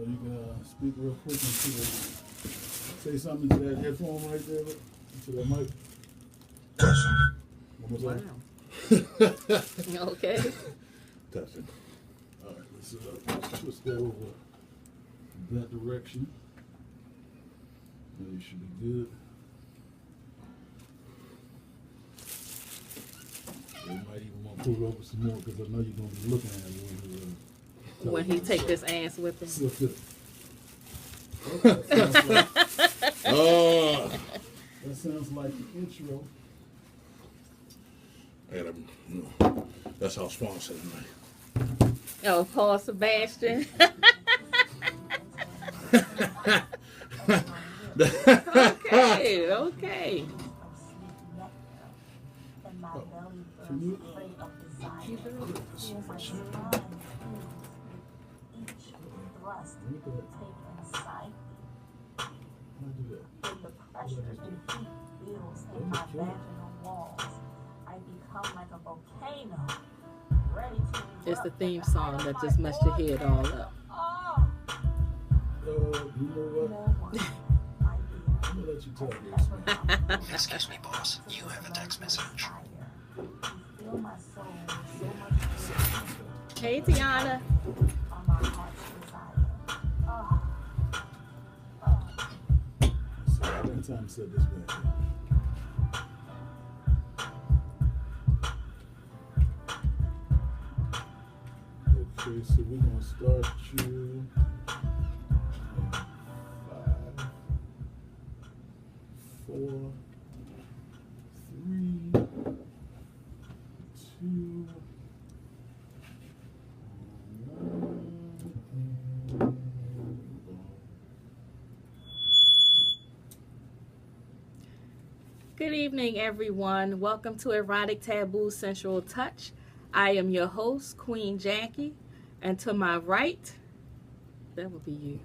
So you can speak real quick into the, say something to that headphone right there, to that mic. One more time. Wow. Okay. Touching. All right, let's twist that over that direction. Now you should be good. You might even want to pull it over some more because I know you're going to be looking at it When he take this ass with him. That sounds like the intro. And that's our sponsor tonight. Oh, Paul Sebastian. Okay. Can you? It's the theme song that just messed your head all up. You know what? I'm gonna let you tell this. Excuse me, boss. You have a text message. Hey, Tiana. So how many times said this back? Okay, so we're gonna start you in 5, 4, 3, 2, 1. Good evening, everyone. Welcome to Erotic, Taboo, Sensual Touch. I am your host, Queen Jackie. And to my right, that would be you.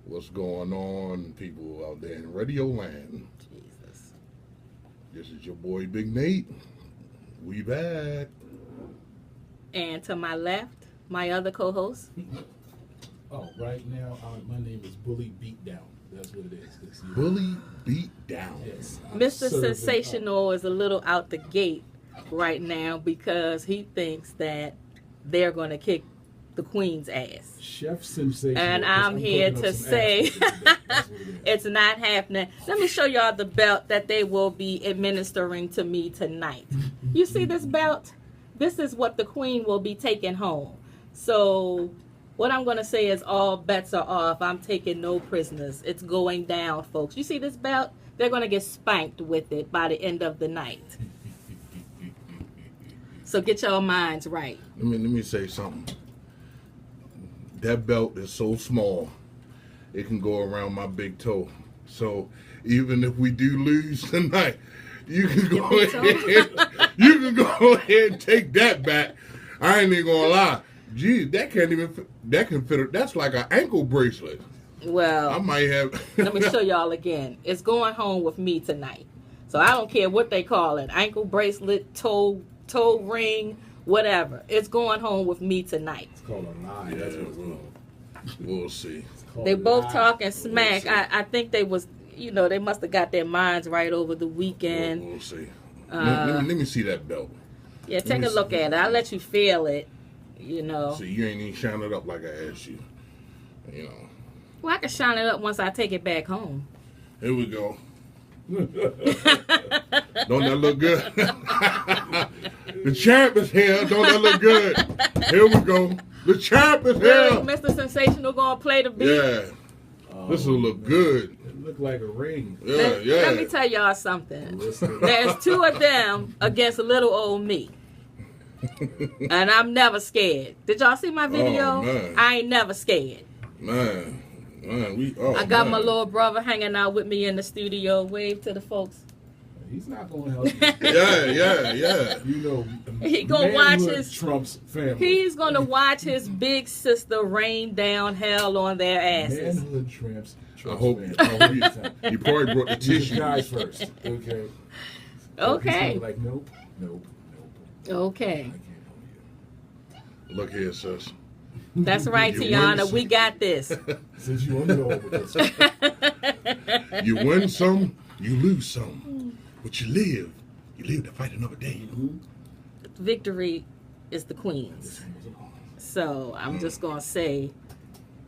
What's going on, people out there in Radio Land? Jesus. This is your boy Big Nate. We back. And to my left, my other co-host. Oh, right now, my name is Bully Beatdown. That's what it is. Bully Beat Down. Yes. Mr. Sensational is a little out the gate right now because he thinks that they're going to kick the Queen's ass. Chef Sensational. And I'm here to say it's not happening. Let me show y'all the belt that they will be administering to me tonight. You see this belt? This is what the Queen will be taking home. So what I'm going to say is all bets are off. I'm taking no prisoners. It's going down, folks. You see this belt? They're going to get spanked with it by the end of the night. So get your minds right. Let me say something. That belt is so small, it can go around my big toe. So even if we do lose tonight, you can go ahead. You can go ahead and take that back. I ain't even gonna lie. Gee, that can fit. That's like an ankle bracelet. Well, I might have. Let me show y'all again. It's going home with me tonight. So I don't care what they call it. Ankle bracelet, toe ring, whatever. It's going home with me tonight. It's called a lie. Yeah, That's what it's we'll see. They both talking smack. I think they was, they must have got their minds right over the weekend. We'll see. Let me see that belt. Yeah, take a look at it. I'll let you feel it, See, you ain't even shine it up like I asked you. Well, I can shine it up once I take it back home. Here we go. Don't that look good? The champ is here. Don't that look good? Here we go. The champ is here. Mr. Sensational gonna play the beat. Yeah. This will look good. It look like a ring. Yeah, Let me tell y'all something. There's 2 of them against little old me. And I'm never scared. Did y'all see my video? Oh, man. I ain't never scared. Man, I got my little brother hanging out with me in the studio. Wave to the folks. He's not going to help you. Yeah. He gonna watch his Trump's family. He's gonna watch his big sister rain down hell on their asses. Manhood Trump's I hope you probably brought the tissue. Guys first, okay? Okay. He's like, nope. Okay. I can't help you. Look here, sis. That's right, You Tiana. win. We got this. Since you on the road with this. You win some, you lose some. But you live to fight another day. Victory is the queen's. So I'm just gonna say,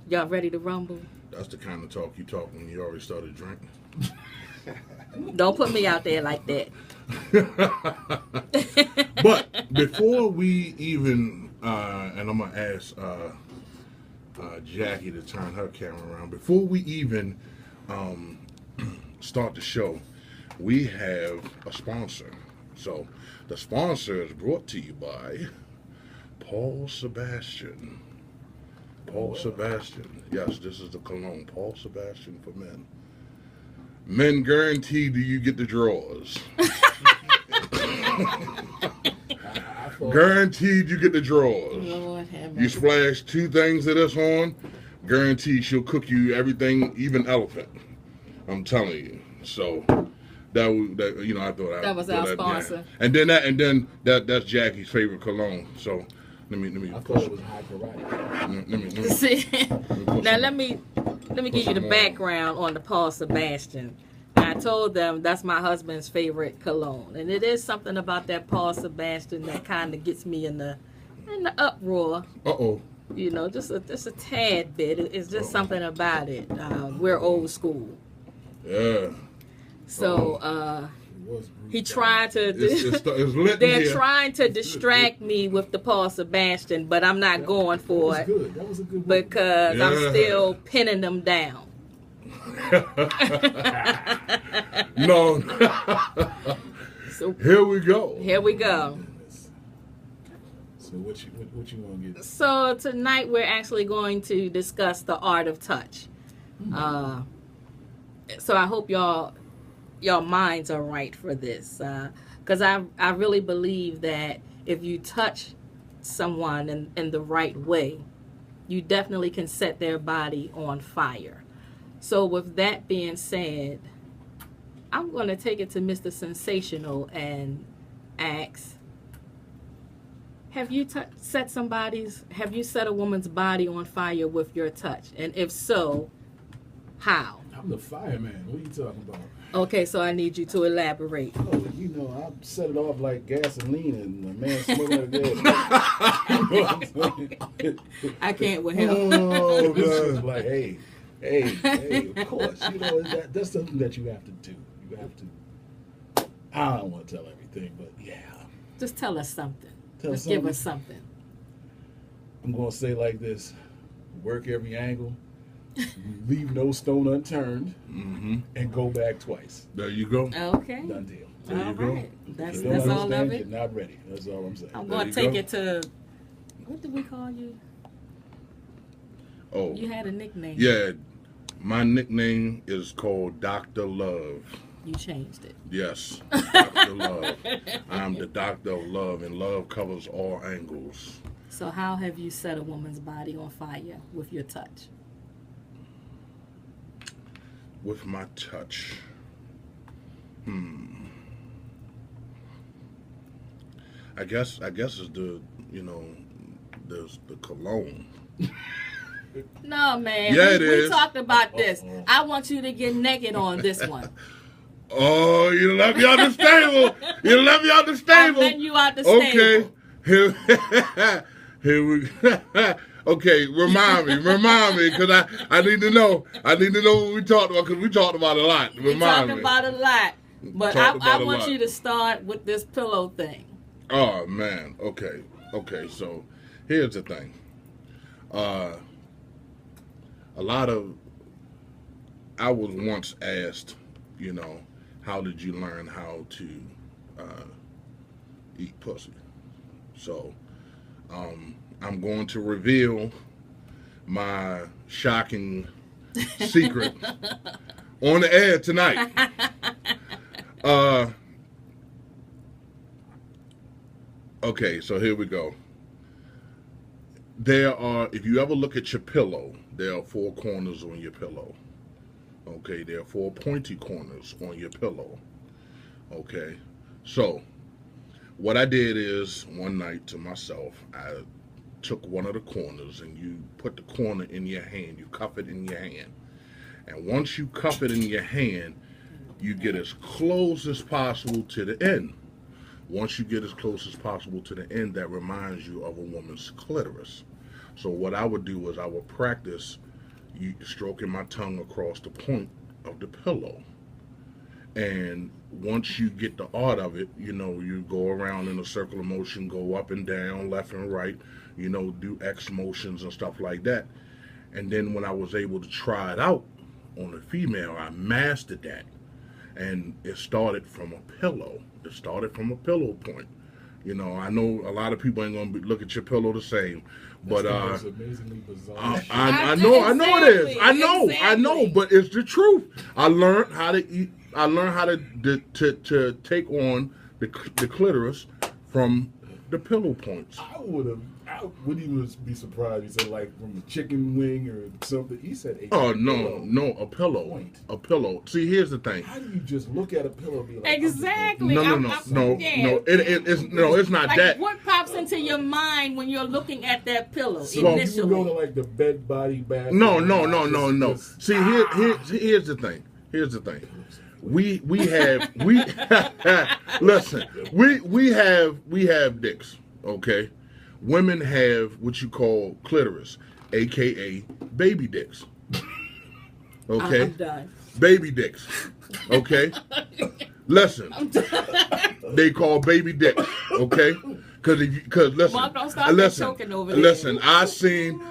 y'all ready to rumble? That's the kind of talk you talk when you already started drinking. Don't put me out there like that. But before we even, and I'm gonna ask Jackie to turn her camera around. Before we even start the show, we have a sponsor. So the sponsor is brought to you by Paul Sebastian. Paul Sebastian. Yes, this is the cologne. Paul Sebastian for men. Men guaranteed you get the drawers. Guaranteed you get the drawers. Lord have You mercy. splash 2 things of this on, guaranteed she'll cook you everything, even elephant. I'm telling you. So that you know, I thought That was our sponsor. Yeah. And then that's Jackie's favorite cologne. So let me I thought it was high karate. let me See, put now some- let me give you the some more. background on the Paul Sebastian. I told them that's my husband's favorite cologne, and it is something about that Paul Sebastian that kind of gets me in the uproar. Uh-oh. You know, just a tad bit. It's just something about it. We're old school, Yeah. so It was brutal. he tried to. It's lit in They're here. trying to distract me with the Paul Sebastian, but I'm not going That for was it good. That was a good one. because I'm Yeah. still pinning them down. No. So Here we go. here we go. So what you want to get? So tonight we're actually going to discuss the art of touch. So I hope y'all minds are right for this, because I really believe that if you touch someone in the right way, you definitely can set their body on fire. So with that being said, I'm going to take it to Mr. Sensational and ask, have you set a woman's body on fire with your touch? And if so, how? I'm the fireman. What are you talking about? Okay, so I need you to elaborate. Oh, you know, I set it off like gasoline and a man smoking like that. You know what I'm saying? I can't with him. Oh, This is man. like, hey, of course, you know, that's something that you have to do. You have to. I don't want to tell everything, but yeah, Just tell us something. Tell Just something. give us something. I'm gonna say like this: work every angle, leave no stone unturned, Mm-hmm. and go back twice. There you go. Okay. Done deal. There you All go. right. That's If you don't all of understand, it. you're not ready. That's all I'm saying. I'm There going you to take go. it to, what did we call you? Oh, You had a nickname. yeah. My nickname is called Dr. Love. You changed it. Yes, Dr. Love. I'm the doctor of love, and love covers all angles. So how have you set a woman's body on fire with your touch? With my touch. I guess it's the, you know, there's the cologne. No, man. Yeah, we, it we is. talked about this. I want you to get naked on this one. Oh, you left me out the stable. You left me out the I'm stable. letting you out the Okay. stable. Here we okay, remind me, because I need to know. I need to know what we talked about, because we talked about a lot. We Remind talked me. about a lot. But Talked I about a want lot. you to start with this pillow thing. Oh, man. Okay, so here's the thing. I was once asked, you know, how did you learn how to eat pussy? So, I'm going to reveal my shocking secret on the air tonight. Okay, so here we go. If you ever look at your pillow, there are 4 corners on your pillow. Okay, there are 4 pointy corners on your pillow. Okay, so what I did is one night to myself, I took one of the corners and you put the corner in your hand. You cuff it in your hand. And once you cuff it in your hand, you get as close as possible to the end. Once you get as close as possible to the end, that reminds you of a woman's clitoris. So what I would do is I would practice stroking my tongue across the point of the pillow. And once you get the art of it, you go around in a circle of motion, go up and down, left and right, do X motions and stuff like that. And then when I was able to try it out on a female, I mastered that. And it started from a pillow. It started from a pillow point. I know a lot of people ain't gonna look at your pillow the same, but That's amazingly bizarre. I know it is. I know, but it's the truth. I learned how to eat. I learned how to take on the clitoris from the pillow points. I wouldn't even be surprised. He said like from a chicken wing or something. He said a Oh pillow. no, a pillow. Point. A pillow. See, here's the thing. How do you just look at a pillow and be like, Exactly. No. Yeah. It's not Like, that. what pops into your mind when you're looking at that pillow So you initially? go to like the bed body bath? No. See, here's the thing. We have listen. We have dicks. Okay, women have what you call clitoris, aka baby dicks. Okay, I'm done. baby dicks. Okay, listen. They call baby dicks. Okay, because listen, Mark, don't stop choking over there. listen. I've seen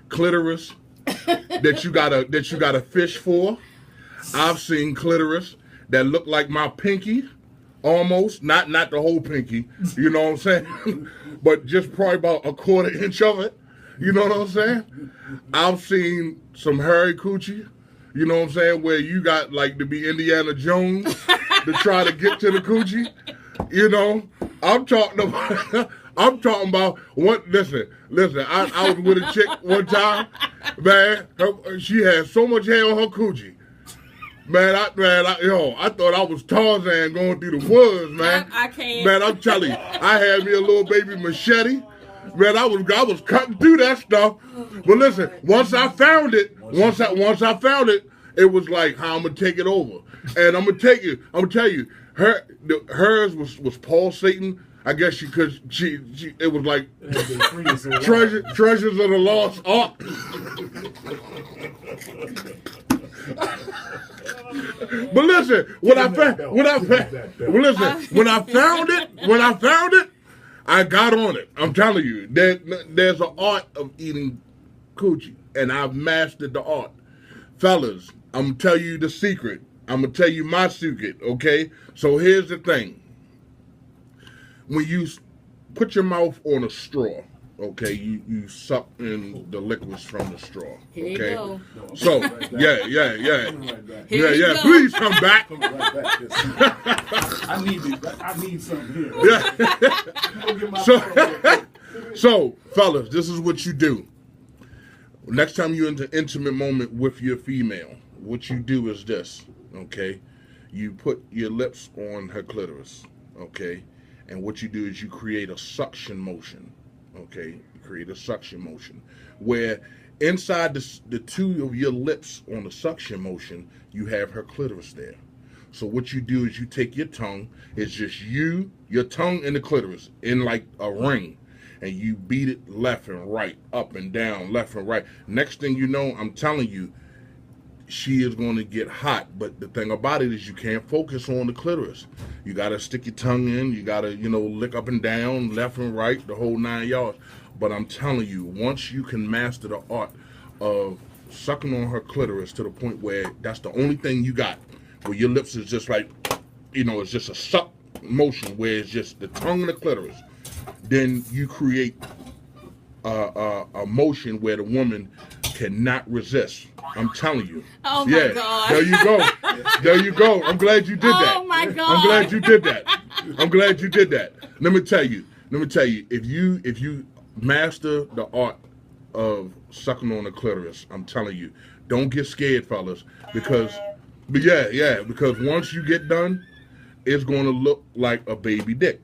clitoris that you gotta fish for. I've seen clitoris that look like my pinky, almost, not the whole pinky, you know what I'm saying? But just probably about a quarter inch of it, you know what I'm saying? I've seen some hairy coochie, you know what I'm saying, where you got like to be Indiana Jones to try to get to the coochie, I'm talking about what? Listen. I was with a chick one time, man. She had so much hair on her coochie. Man, I thought I was Tarzan going through the woods, man. I can't. Man, I'm telling you, I had me a little baby machete. Man, I was cutting through that stuff. But listen, once I found it, it was like how I'm gonna take it over, and I'm gonna tell you, hers was pulsating. I guess she it was like treasures of the lost ark. But listen, when I found it, I got on it. I'm telling you, there's an art of eating coochie, and I've mastered the art. Fellas, I'm gonna tell you the secret. I'm gonna tell you my secret, okay? So here's the thing. When you put your mouth on a straw, okay, you suck in the liquids from the straw. Here you Okay, go. so yeah. Here you Yeah. go. Please come back. I need something here. Yeah. So, fellas, this is what you do. Next time you're in an intimate moment with your female, what you do is this, okay? You put your lips on her clitoris, okay? And what you do is you create a suction motion, okay? You create a suction motion where inside the two of your lips on the suction motion, you have her clitoris there. So what you do is you take your tongue, it's just your tongue and the clitoris in like a ring, and you beat it left and right, up and down, left and right. Next thing you know, I'm telling you, she is going to get hot. But the thing about it is you can't focus on the clitoris. You got to stick your tongue in. You got to, lick up and down, left and right, the whole 9 yards. But I'm telling you, once you can master the art of sucking on her clitoris to the point where that's the only thing you got, where your lips is just like, it's just a suck motion where it's just the tongue and the clitoris, then you create a motion where the woman cannot resist. I'm telling you. Oh my God. There you go. I'm glad you did that. Oh my God. I'm glad you did that. Let me tell you. If you master the art of sucking on the clitoris, I'm telling you, don't get scared, fellas, because once you get done, it's going to look like a baby dick.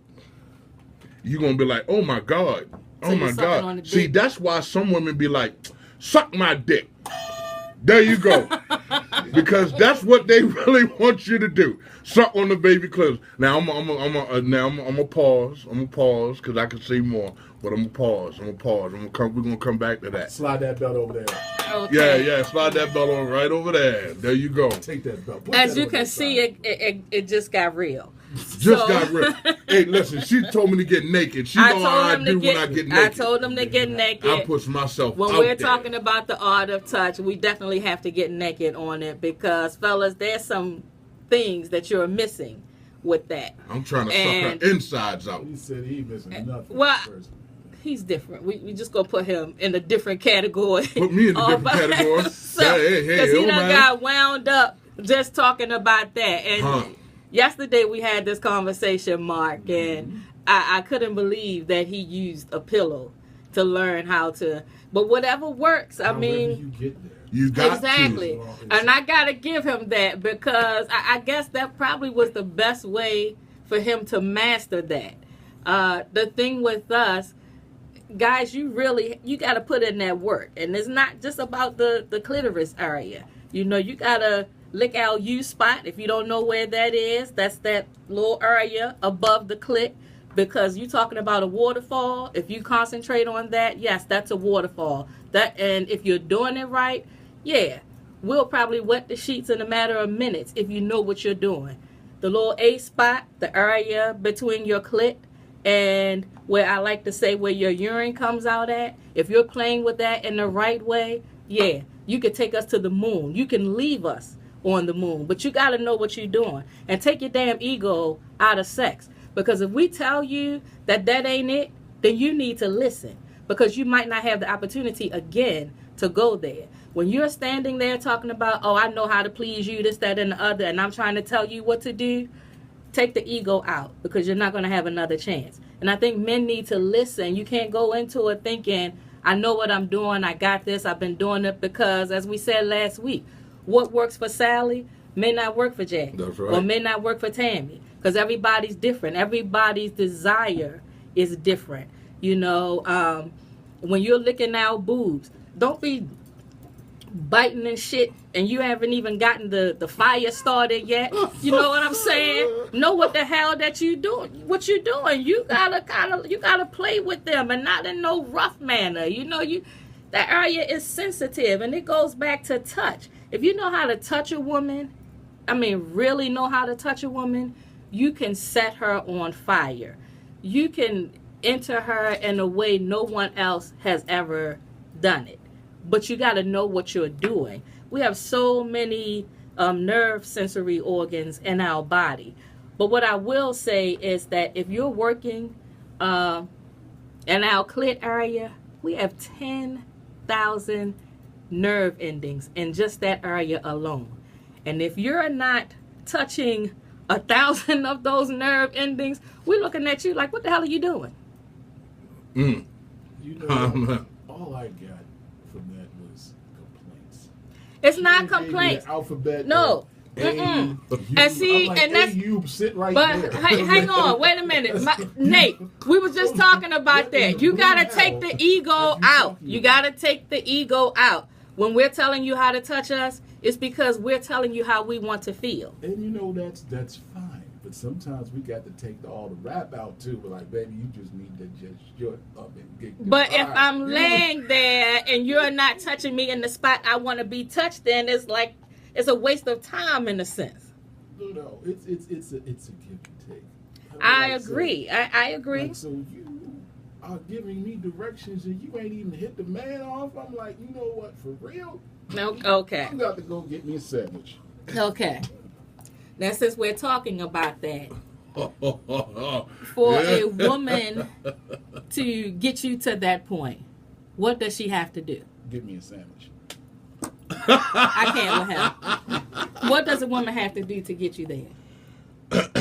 You're going to be like, oh my God, So Oh you're my sucking on God. the dick. See, that's why some women be like, suck my dick. There you go. Because that's what they really want you to do. Suck on the baby clips. Now I'm gonna pause. I'm gonna pause because I can see more. But I'm gonna pause. We're gonna come back to that. Slide that belt over there. Okay. Yeah. Slide that belt on right over there. There you go. Take that belt. Put As that you on can your see, side. it just got real. Just got ripped. Hey, listen, she told me to get naked. She know how I do when I get naked. I told him to get naked. I push myself When out we're there. talking about the art of touch, we definitely have to get naked on it because, fellas, there's some things that you're missing with that. I'm trying to And- suck her insides out. He said he missing nothing. Well, First. he's different. We just gonna put him in a different category. Put me in a all different by category. himself. Hey, Because he oh, done man. got wound up just talking about that. And Huh. yesterday we had this conversation, Mark, and I couldn't believe that he used a pillow to learn how to. But whatever works, I However mean. you get there. You got Exactly. to. And I got to give him that because I guess that probably was the best way for him to master that. The thing with us, guys, you got to put in that work. And it's not just about the clitoris area. You know, you got to lick our U spot. If you don't know where that is, that's that little area above the clit. Because you're talking about a waterfall. If you concentrate on that, yes, that's a waterfall. And if you're doing it right, yeah, we'll probably wet the sheets in a matter of minutes if you know what you're doing. The little A spot, the area between your clit and where I like to say where your urine comes out at, if you're playing with that in the right way, yeah, you can take us to the moon. You can leave us on the moon, but you got to know what you're doing and take your damn ego out of sex. Because if we tell you that ain't it, then you need to listen. Because you might not have the opportunity again to go there. When you're standing there talking about, oh, I know how to please you, this, that, and the other, and I'm trying to tell you what to do, take the ego out because you're not going to have another chance. And I think men need to listen. You can't go into it thinking, I know what I'm doing, I got this, I've been doing it, because as we said last week, what works for Sally may not work for Jack. That's right. Or may not work for Tammy. Because everybody's different. Everybody's desire is different. You know, when you're licking out boobs, don't be biting and shit and you haven't even gotten the fire started yet. You know what I'm saying? Know what the hell that you doing. What you doing. You gotta play with them and not in no rough manner. You know, that area is sensitive and it goes back to touch. If you know how to touch a woman, I mean really know how to touch a woman, you can set her on fire. You can enter her in a way no one else has ever done it. But you got to know what you're doing. We have so many nerve sensory organs in our body. But what I will say is that if you're working in our clit area, we have 10,000 nerve endings in just that area alone. And if you're not touching 1,000 of those nerve endings, we're looking at you like, what the hell are you doing? Mm. You know, all I got from that was complaints. It's not She gave me complaints. the alphabet. No. A, Mm-mm. U. And see, I'm like, and that's- A, you sit right But there. hang on, wait a minute. Nate, we were just talking about that. You got to take the ego out. You got to take the ego out. When we're telling you how to touch us, it's because we're telling you how we want to feel. And you know, that's fine. But sometimes we got to take all the rap out too. We're like, baby, you just need to just shut up and get. But if quiet. I'm You know? laying there and you're not touching me in the spot I want to be touched, then it's like it's a waste of time in a sense. No, it's a give and take. I Like, agree. So, I agree. like, so you are giving me directions and you ain't even hit the man off. I'm like, you know what? For real? No, okay. I'm got to go get me a sandwich. Okay. Now, since we're talking about that, For for a woman to get you to that point, what does she have to do? Give me a sandwich. I can't with her. What does a woman have to do to get you there? Give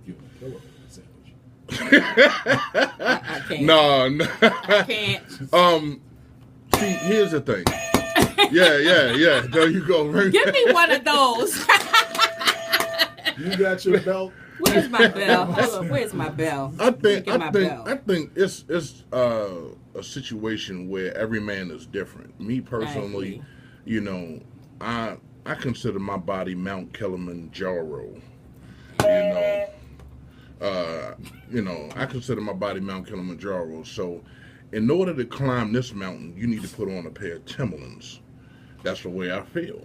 me a pillow and a sandwich. I can't. No. I can't. See, here's the thing. Yeah. There you go. Give me one of those. You got your belt. Where's my bell? Hold on, where's my bell? I think Get my bell. it's a situation where every man is different. Me personally, you know, I consider my body Mount Kilimanjaro. You know, I consider my body Mount Kilimanjaro. So, in order to climb this mountain, you need to put on a pair of Timberlands. That's the way I feel.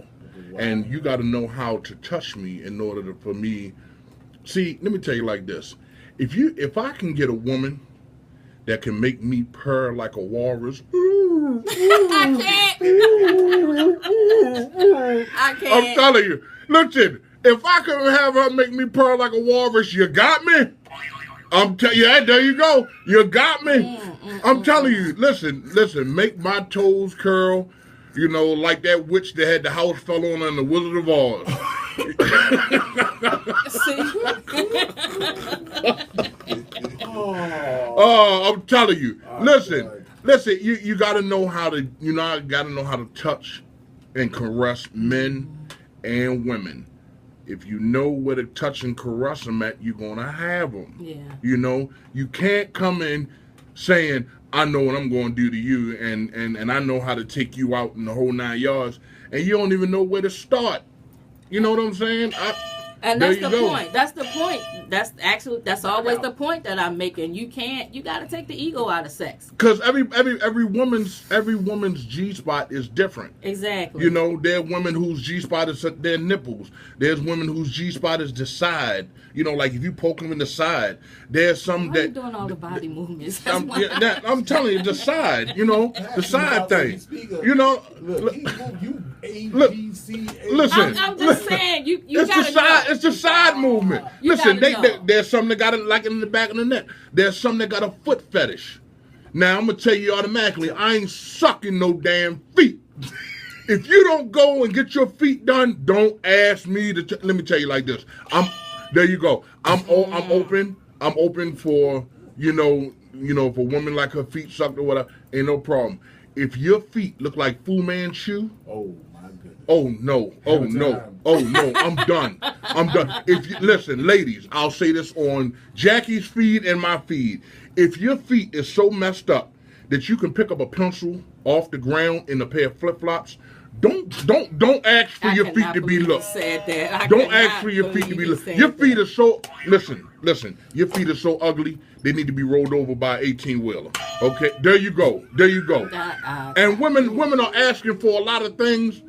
Wow. And you got to know how to touch me in order for me. See, let me tell you like this: if I can get a woman that can make me purr like a walrus, I can't. I'm telling you. Listen, if I can have her make me purr like a walrus, you got me. Yeah, there you go. You got me. I'm telling you. Listen. Make my toes curl. You know, like that witch that had the house fell on in the Wizard of Oz. I'm telling you. Listen. You got to know how to. Got to know how to touch and caress men and women. If you know where to touch and caress them at, you're gonna have them. Yeah. You know, you can't come in saying, I know what I'm going to do to you, and I know how to take you out in the whole 9 yards, and you don't even know where to start. You know what I'm saying? And that's the point. That's the point. That's always the point that I'm making. You got to take the ego out of sex. Because every woman's G spot is different. Exactly. You know, there are women whose G spot is their nipples. There's women whose G spot is the side. You know, like if you poke them in the side. There's some Why that. Are you doing all the body movements? I'm telling you, the side. You know, the side thing. You know, listen. I'm just saying, you gotta know. It's the side movement. Listen, there's some that got it like in the back of the neck. There's some that got a foot fetish. Now I'm gonna tell you automatically, I ain't sucking no damn feet. If you don't go and get your feet done, don't ask me to. Let me tell you like this. There you go. I'm open. I'm open for for women like her feet sucked or whatever. Ain't no problem. If your feet look like Fu Manchu. Oh my goodness. Oh no. I'm done. If you listen, ladies, I'll say this on Jackie's feed and my feed. If your feet is so messed up that you can pick up a pencil off the ground in a pair of flip-flops, don't ask for your feet to be looked. Don't ask for your feet to be looked. Your feet are so listen. Your feet are so ugly. They need to be rolled over by an 18-wheeler. Okay, there you go. And women are asking for a lot of things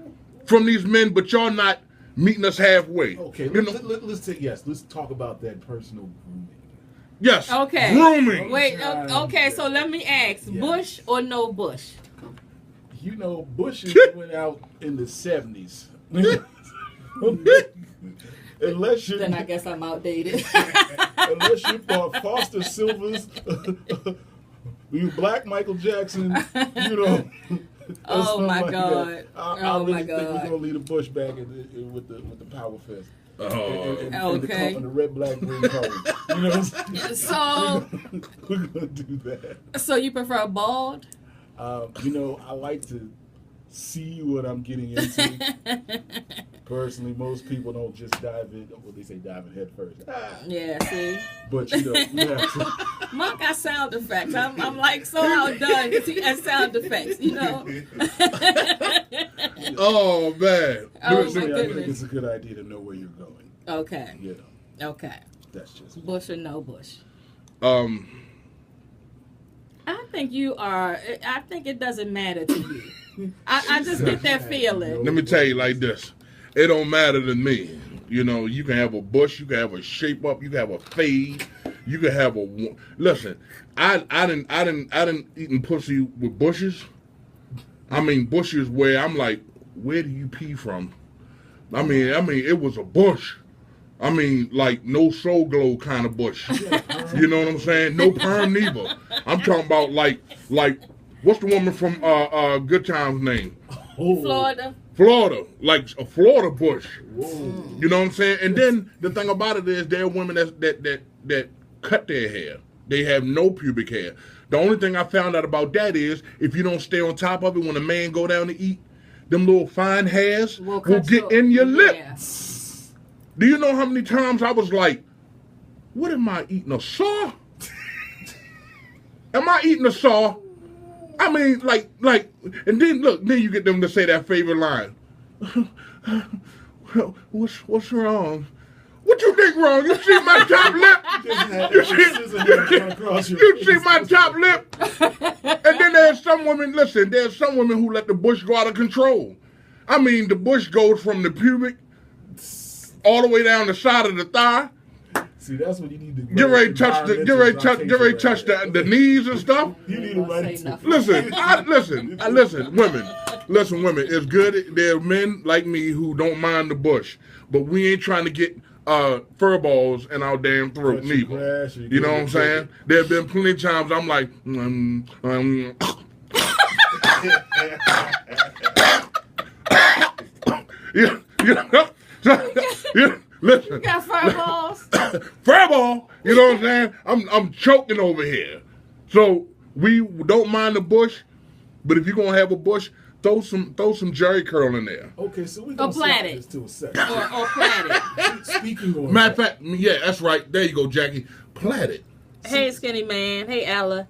from these men, but y'all not meeting us halfway. Okay, let's talk about that personal grooming. Yes. Okay. Grooming. Wait. Okay. So let me ask: Bush or no Bush? You know, Bushes went out in the 70s. Unless you, then I guess I'm outdated. Unless you thought Foster Silvers, you Black Michael Jackson, you know. Oh my God! I really think we're gonna leave the Bush back with the power fest. And okay. the red, black, green color. You know what I'm saying? So we're gonna do that. So you prefer bald? I like to see what I'm getting into. Personally, most people don't just dive in. What they say, dive in head first. Yeah, see. But you have to. Mark got sound effects. I'm like so outdone because he has sound effects. You know. Oh man. Oh, I think it's a good idea to know where you're going. Okay. Okay. That's just Bush or no Bush. I think you are. I think it doesn't matter to you. I just get that feeling. Let me tell you like this. It don't matter to me. You know, you can have a bush, you can have a shape up, you can have a fade, you can have a. Listen, I didn't eating pussy with bushes. I mean bushes where I'm like, where do you pee from? I mean, it was a bush. I mean, like no soul glow kind of bush. You know what I'm saying? No perm neither. I'm talking about like what's the woman from Good Times name? Florida, like a Florida bush. Whoa. You know what I'm saying? And then the thing about it is there are women that cut their hair. They have no pubic hair. The only thing I found out about that is if you don't stay on top of it when a man go down to eat, them little fine hairs will get in your lip. Yeah. Do you know how many times I was like, what am I eating? A saw? Am I eating a saw? I mean, like, and then look, then you get them to say that favorite line. What's wrong? What you think wrong? You see my top lip? You see my top lip? And then there's some women, listen, there's some women who let the bush go out of control. I mean, the bush goes from the pubic all the way down the side of the thigh. See, that's what you need to get ready to touch the knees and stuff. You need to write it. Listen, women. It's good. There are men like me who don't mind the bush, but we ain't trying to get fur balls in our damn throat neither. You know what I'm saying? There have been plenty of times I'm like, listen. You got fur balls. Fur ball. You know what I'm saying? I'm choking over here. So we don't mind the bush, but if you're gonna have a bush, throw some Jerry curl in there. Okay, so we gonna plait this to a second. Or plait it. Speaking on matter of fact, yeah, that's right. There you go, Jackie. Plait it. Hey, Skinny Man. Hey, Ella.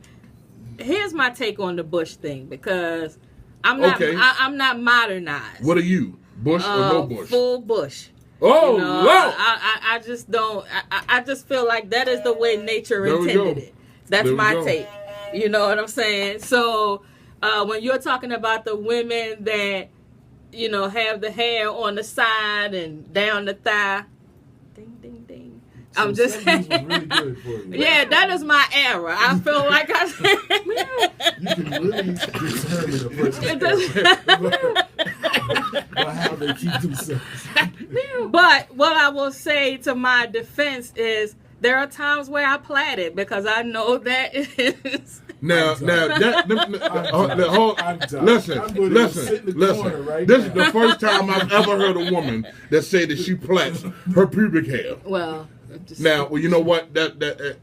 Here's my take on the bush thing because I'm not. Okay. I'm not modernized. What are you? Bush or no bush? Full bush. Oh, you know, no. I just don't. I just feel like that is the way nature intended it. That's my take. You know what I'm saying? So when you're talking about the women that, you know, have the hair on the side and down the thigh, ding, ding, ding. So I'm just saying. Really good for you. Yeah, that is my era. I feel like You can really determine a person by how they keep themselves. But what I will say to my defense is there are times where I plait it because I know that is. Now, listen. Right This is the first time I've ever heard a woman that say that she plaits her pubic hair. Well, you know what? That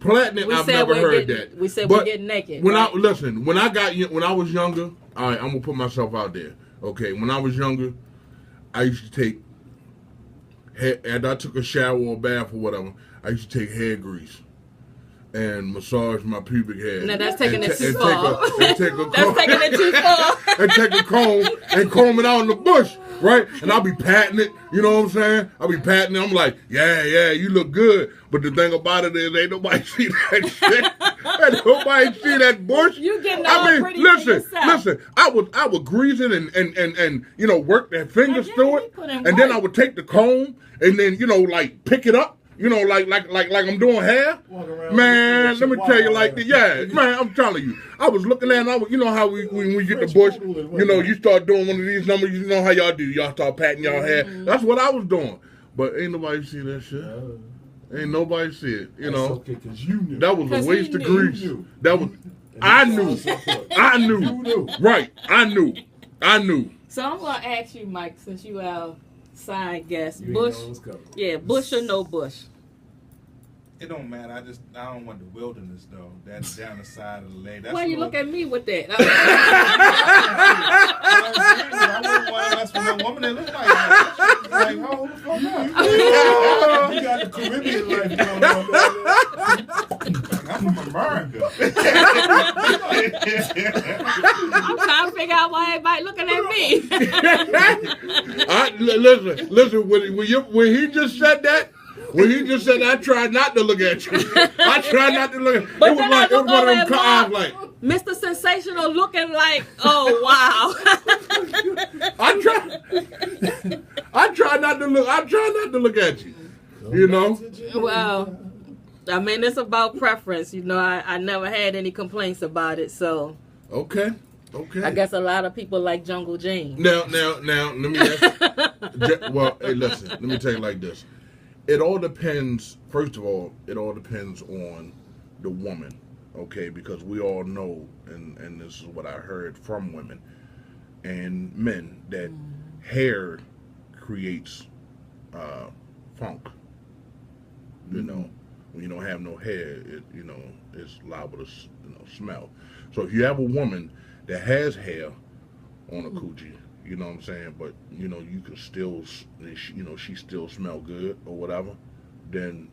plaiting it, I've never heard that. We said but we're getting naked. When right? when I was younger, all right, I'm gonna put myself out there. Okay, when I was younger, I used to take and I took a shower or a bath or whatever. I used to take hair grease and massage my pubic hair. No, that's taking it too far. That's taking it too far. And take a comb and comb it out in the bush, right? And I'll be patting it, you know what I'm saying? I'll be patting it. I'm like, yeah, you look good. But the thing about it is, ain't nobody see that shit. Ain't nobody see that bush. You getting all pretty listen. I would grease it and you know, work their fingers through it, and then I would take the comb and then, you know, like pick it up. You know, like I'm doing hair, man. Let me tell you, like man. I'm telling you, I was looking at, and you know how when we get the bush, you know, you start doing one of these numbers. You know how y'all do. Y'all start patting y'all hair. That's what I was doing. But ain't nobody see that shit. Ain't nobody see it. You know, okay, 'cause you knew. That was a waste of grease. That was. I knew. Right. I knew. So I'm gonna ask you, Mike, since you our side guest, You bush, yeah, bush or no bush? It don't matter. I don't want the wilderness though. That's down the side of the lake. That's Why you look at me with that? I wouldn't want to mess with no woman that look like that. Like, hold the fuck up. You got the Caribbean life going on. I'm from America. I'm trying to figure out why everybody looking at me. Listen. When he just said that. When he just said, I tried not to look at you. I tried not to look at you. But It was one of them eyes like. Mr. Sensational looking like, oh, wow. I try not to look at you. You know? Well, I mean, it's about preference. You know, I never had any complaints about it, so. Okay. I guess a lot of people like Jungle Jane. Now, let me ask. Well, hey, listen. Let me tell you like this. It all depends, first of all, it all depends on the woman, okay? Because we all know, and this is what I heard from women and men, that hair creates funk. You know, when you don't have no hair, it's liable to smell. So if you have a woman that has hair on a coochie, you know what I'm saying? But, you know, you can still, she still smell good or whatever. then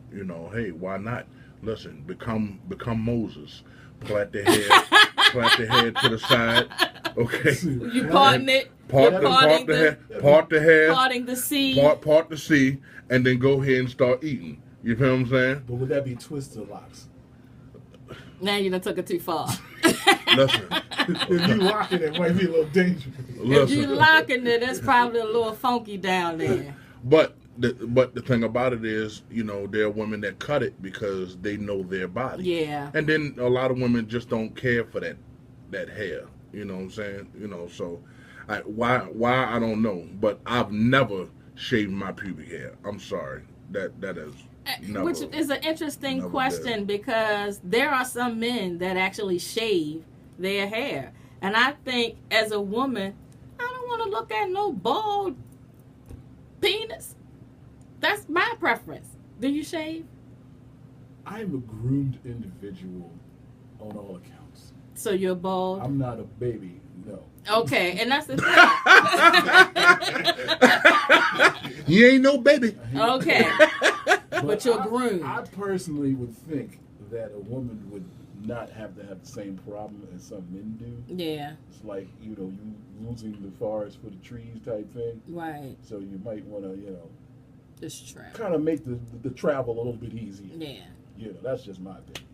hey, why not? Listen, become Moses, plait the hair, to the side, okay? You parting it, part the hair, parting the sea, part the sea, and then go ahead and start eating. You feel what I'm saying? But would that be twister locks? Now you done took it too far. Listen, If you locking it, might be a little dangerous. If you locking it, it's probably a little funky down there. But the thing about it is, there are women that cut it because they know their body. Yeah. And then a lot of women just don't care for that hair. You know what I'm saying? So why I don't know, but I've never shaved my pubic hair. I'm sorry. That is never, which is an interesting question because there are some men that actually shave their hair. And I think as a woman, I don't want to look at no bald penis. That's my preference. Do you shave? I am a groomed individual on all accounts. So you're bald? I'm not a baby, no. Okay, and that's the thing. You ain't no baby. Okay. But you're groomed. I personally would think that a woman would not have to have the same problem as some men do. Yeah. It's like, you losing the forest for the trees type thing. Right. So you might want to, Just travel. kind of make the travel a little bit easier. Yeah. That's just my opinion.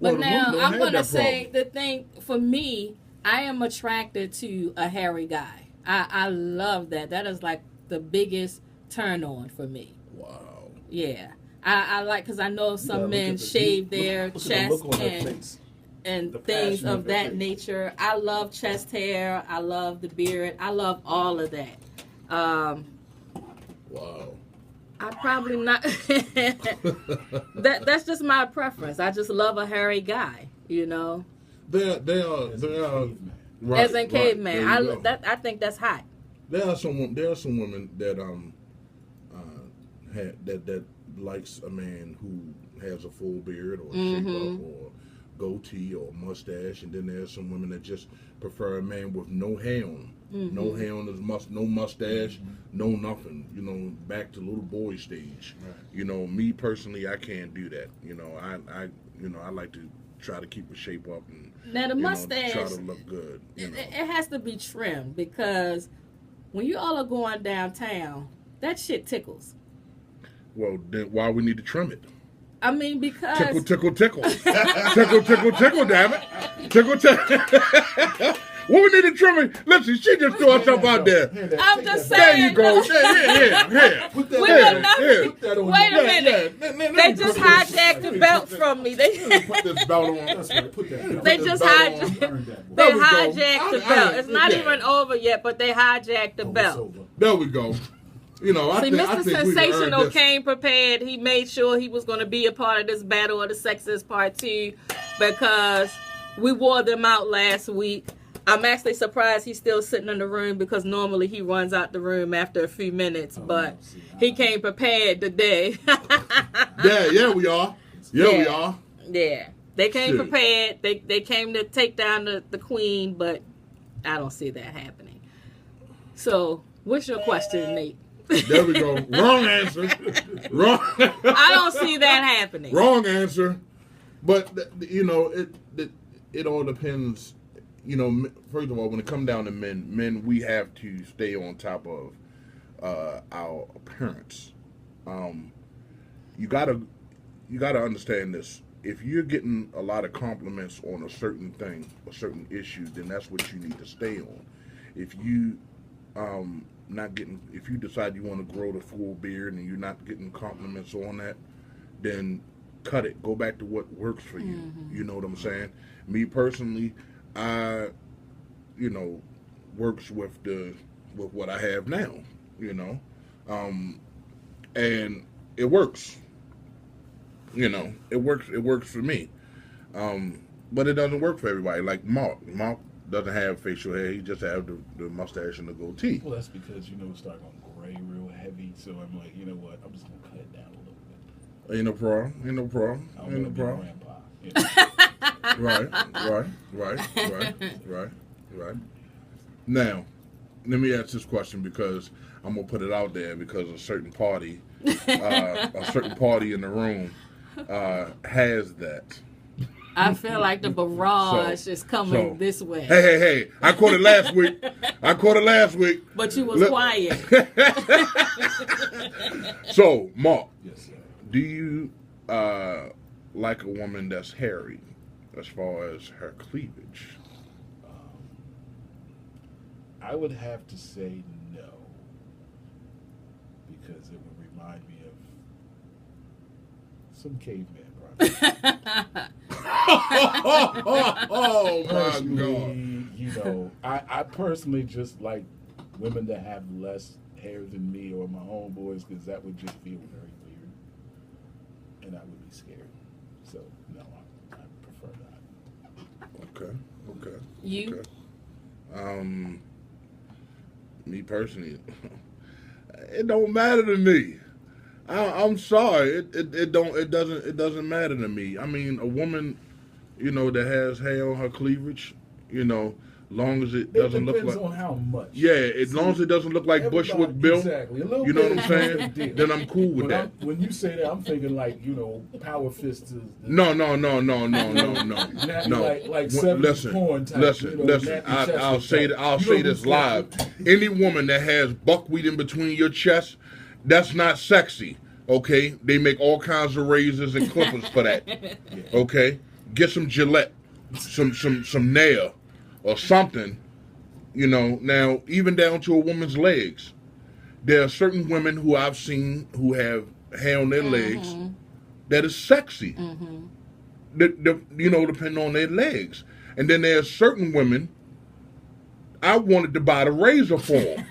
But Well, the now women don't I'm have going to that say problem. the thing for me, I am attracted to a hairy guy. I love that. That is like the biggest turn on for me. Wow. Yeah. I like, because I know some men shave their chest and The things passion of of their that face. nature. I love chest hair. I love the beard. I love all of that. Wow. I probably not. That's just my preference. I just love a hairy guy. They are right, As in caveman. Right, there you go. I think that's hot. There are some women that that likes a man who has a full beard or shape up or goatee or mustache, and then there's some women that just prefer a man with no hair on, no hair on his no mustache, no nothing. Back to little boy stage. Right. Me personally, I can't do that. I like to try to keep a shape up and Now the mustache try to look good. It has to be trimmed because when you all are going downtown, that shit tickles. Well, then why we need to trim it? I mean, because Tickle, tickle, tickle. Tickle, tickle, tickle, damn it. Tickle, tickle. What we need to trim it? Listen, she just threw herself out there. I'm just There saying. you go. Here. Put that, Wait a minute. They just hijacked the belt from me. They Put this belt on. That's right. Put that. They this just belt hijacked. on. Earned that. They There we go. hijacked the belt. It's not Yeah. even over yet, but they hijacked the Oh, it's belt. over. There we go. I See, think Mr. we can earn Sensational this. came prepared. He made sure he was going to be a part of this battle of the sexes part 2 because we wore them out last week. I'm actually surprised he's still sitting in the room because normally he runs out the room after a few minutes, but he came prepared today. Yeah, we are. Yeah, we are. Yeah. They came Shit. prepared. They came to take down the queen, but I don't see that happening. So, what's your question, Nate? There we go. Wrong answer. Wrong. I don't see that happening. Wrong answer. But it all depends. First of all, when it comes down to men, we have to stay on top of our appearance. You gotta understand this. If you're getting a lot of compliments on a certain thing, a certain issue, then that's what you need to stay on. If you if you decide you want to grow the full beard and you're not getting compliments on that, then cut it. Go back to what works for you. You know what I'm saying? Me personally, I works with what I have now, and it works. It works for me. But it doesn't work for everybody. Like Mark doesn't have facial hair. He just have the mustache and the goatee. Well, that's because it started going gray real heavy. So I'm like, you know what? I'm just gonna cut it down a little bit. Ain't no problem. I'm gonna be grandpa. Right. Now, let me ask this question because I'm gonna put it out there because a certain party a certain party in the room has that. I feel like the barrage is coming this way. Hey! I caught it last week. But you was quiet. So, Mark, Yes, sir. do you like a woman that's hairy, as far as her cleavage? I would have to say no, because it would remind me of some caveman probably. Oh my God! Personally, you know, I personally just like women that have less hair than me or my homeboys, because that would just feel very weird, and I would be scared. So no, I prefer not. Okay. You? Okay. Me personally, it don't matter to me. I'm sorry. It doesn't matter to me. I mean, a woman, you know, that has hair on her cleavage, you know, long as it doesn't look like. It depends on how much. Yeah, as long as it doesn't look like Bushwick Bill. Exactly. You know what I'm saying? Then I'm cool with that. When you say that, I'm thinking like, you know, power fists. No. Like Listen. porn type. You know, I'll say this live. Any woman that has buckwheat in between your chest, that's not sexy. Okay, they make all kinds of razors and clippers for that. Okay, get some Gillette, some nail, or something. You know, now even down to a woman's legs. There are certain women who I've seen who have hair on their legs that is sexy. You know, depending on their legs. And then there are certain women I wanted to buy the razor for them.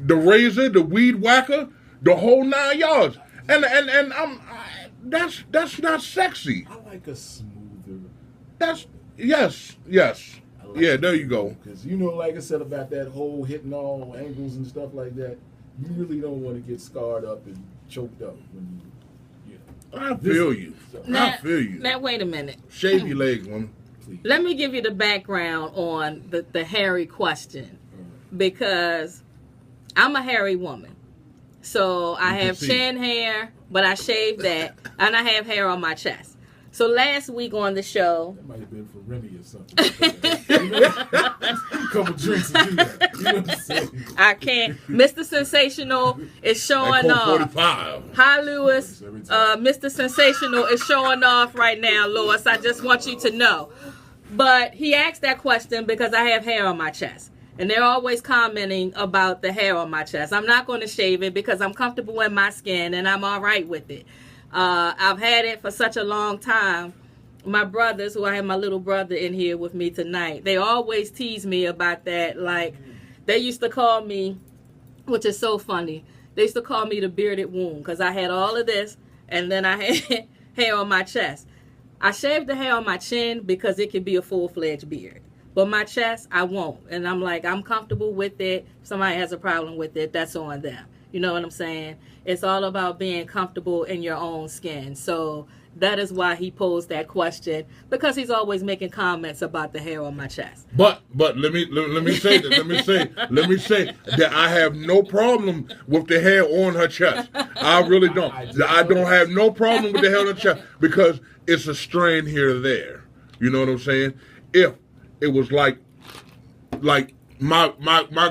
The razor, the weed whacker, the whole 9 yards. And that's not sexy. I like a smoother. Yes. Yeah, there you go. Because, you know, like I said about that whole hitting all angles and stuff like that, you really don't want to get scarred up and choked up when you know. I feel you. Now, wait a minute. Shave your legs, woman. Please. Let me give you the background on the hairy question, because I'm a hairy woman. So I have chin hair, but I shave that, and I have hair on my chest. So last week on the show, That might have been for Remy or something. You know? A couple drinks to do that. You know what I'm saying? I can't. Mr. Sensational is showing off. 45. Hi, Lewis. Mr. Sensational is showing off right now, Lewis. I just want you to know. But he asked that question because I have hair on my chest. And they're always commenting about the hair on my chest. I'm not going to shave it because I'm comfortable in my skin and I'm all right with it. I've had it for such a long time. My brothers, who I have my little brother in here with me tonight, they always tease me about that. Like, they used to call me, which is so funny, they used to call me the bearded womb because I had all of this and then I had hair on my chest. I shaved the hair on my chin because it could be a full-fledged beard. But my chest, I won't. And I'm like, I'm comfortable with it. If somebody has a problem with it, that's on them. You know what I'm saying? It's all about being comfortable in your own skin. So that is why he posed that question, because he's always making comments about the hair on my chest. But let me say that. Let me say that I have no problem with the hair on her chest. I really don't. I don't have no problem with the hair on her chest because it's a strand here or there. You know what I'm saying? If it was like my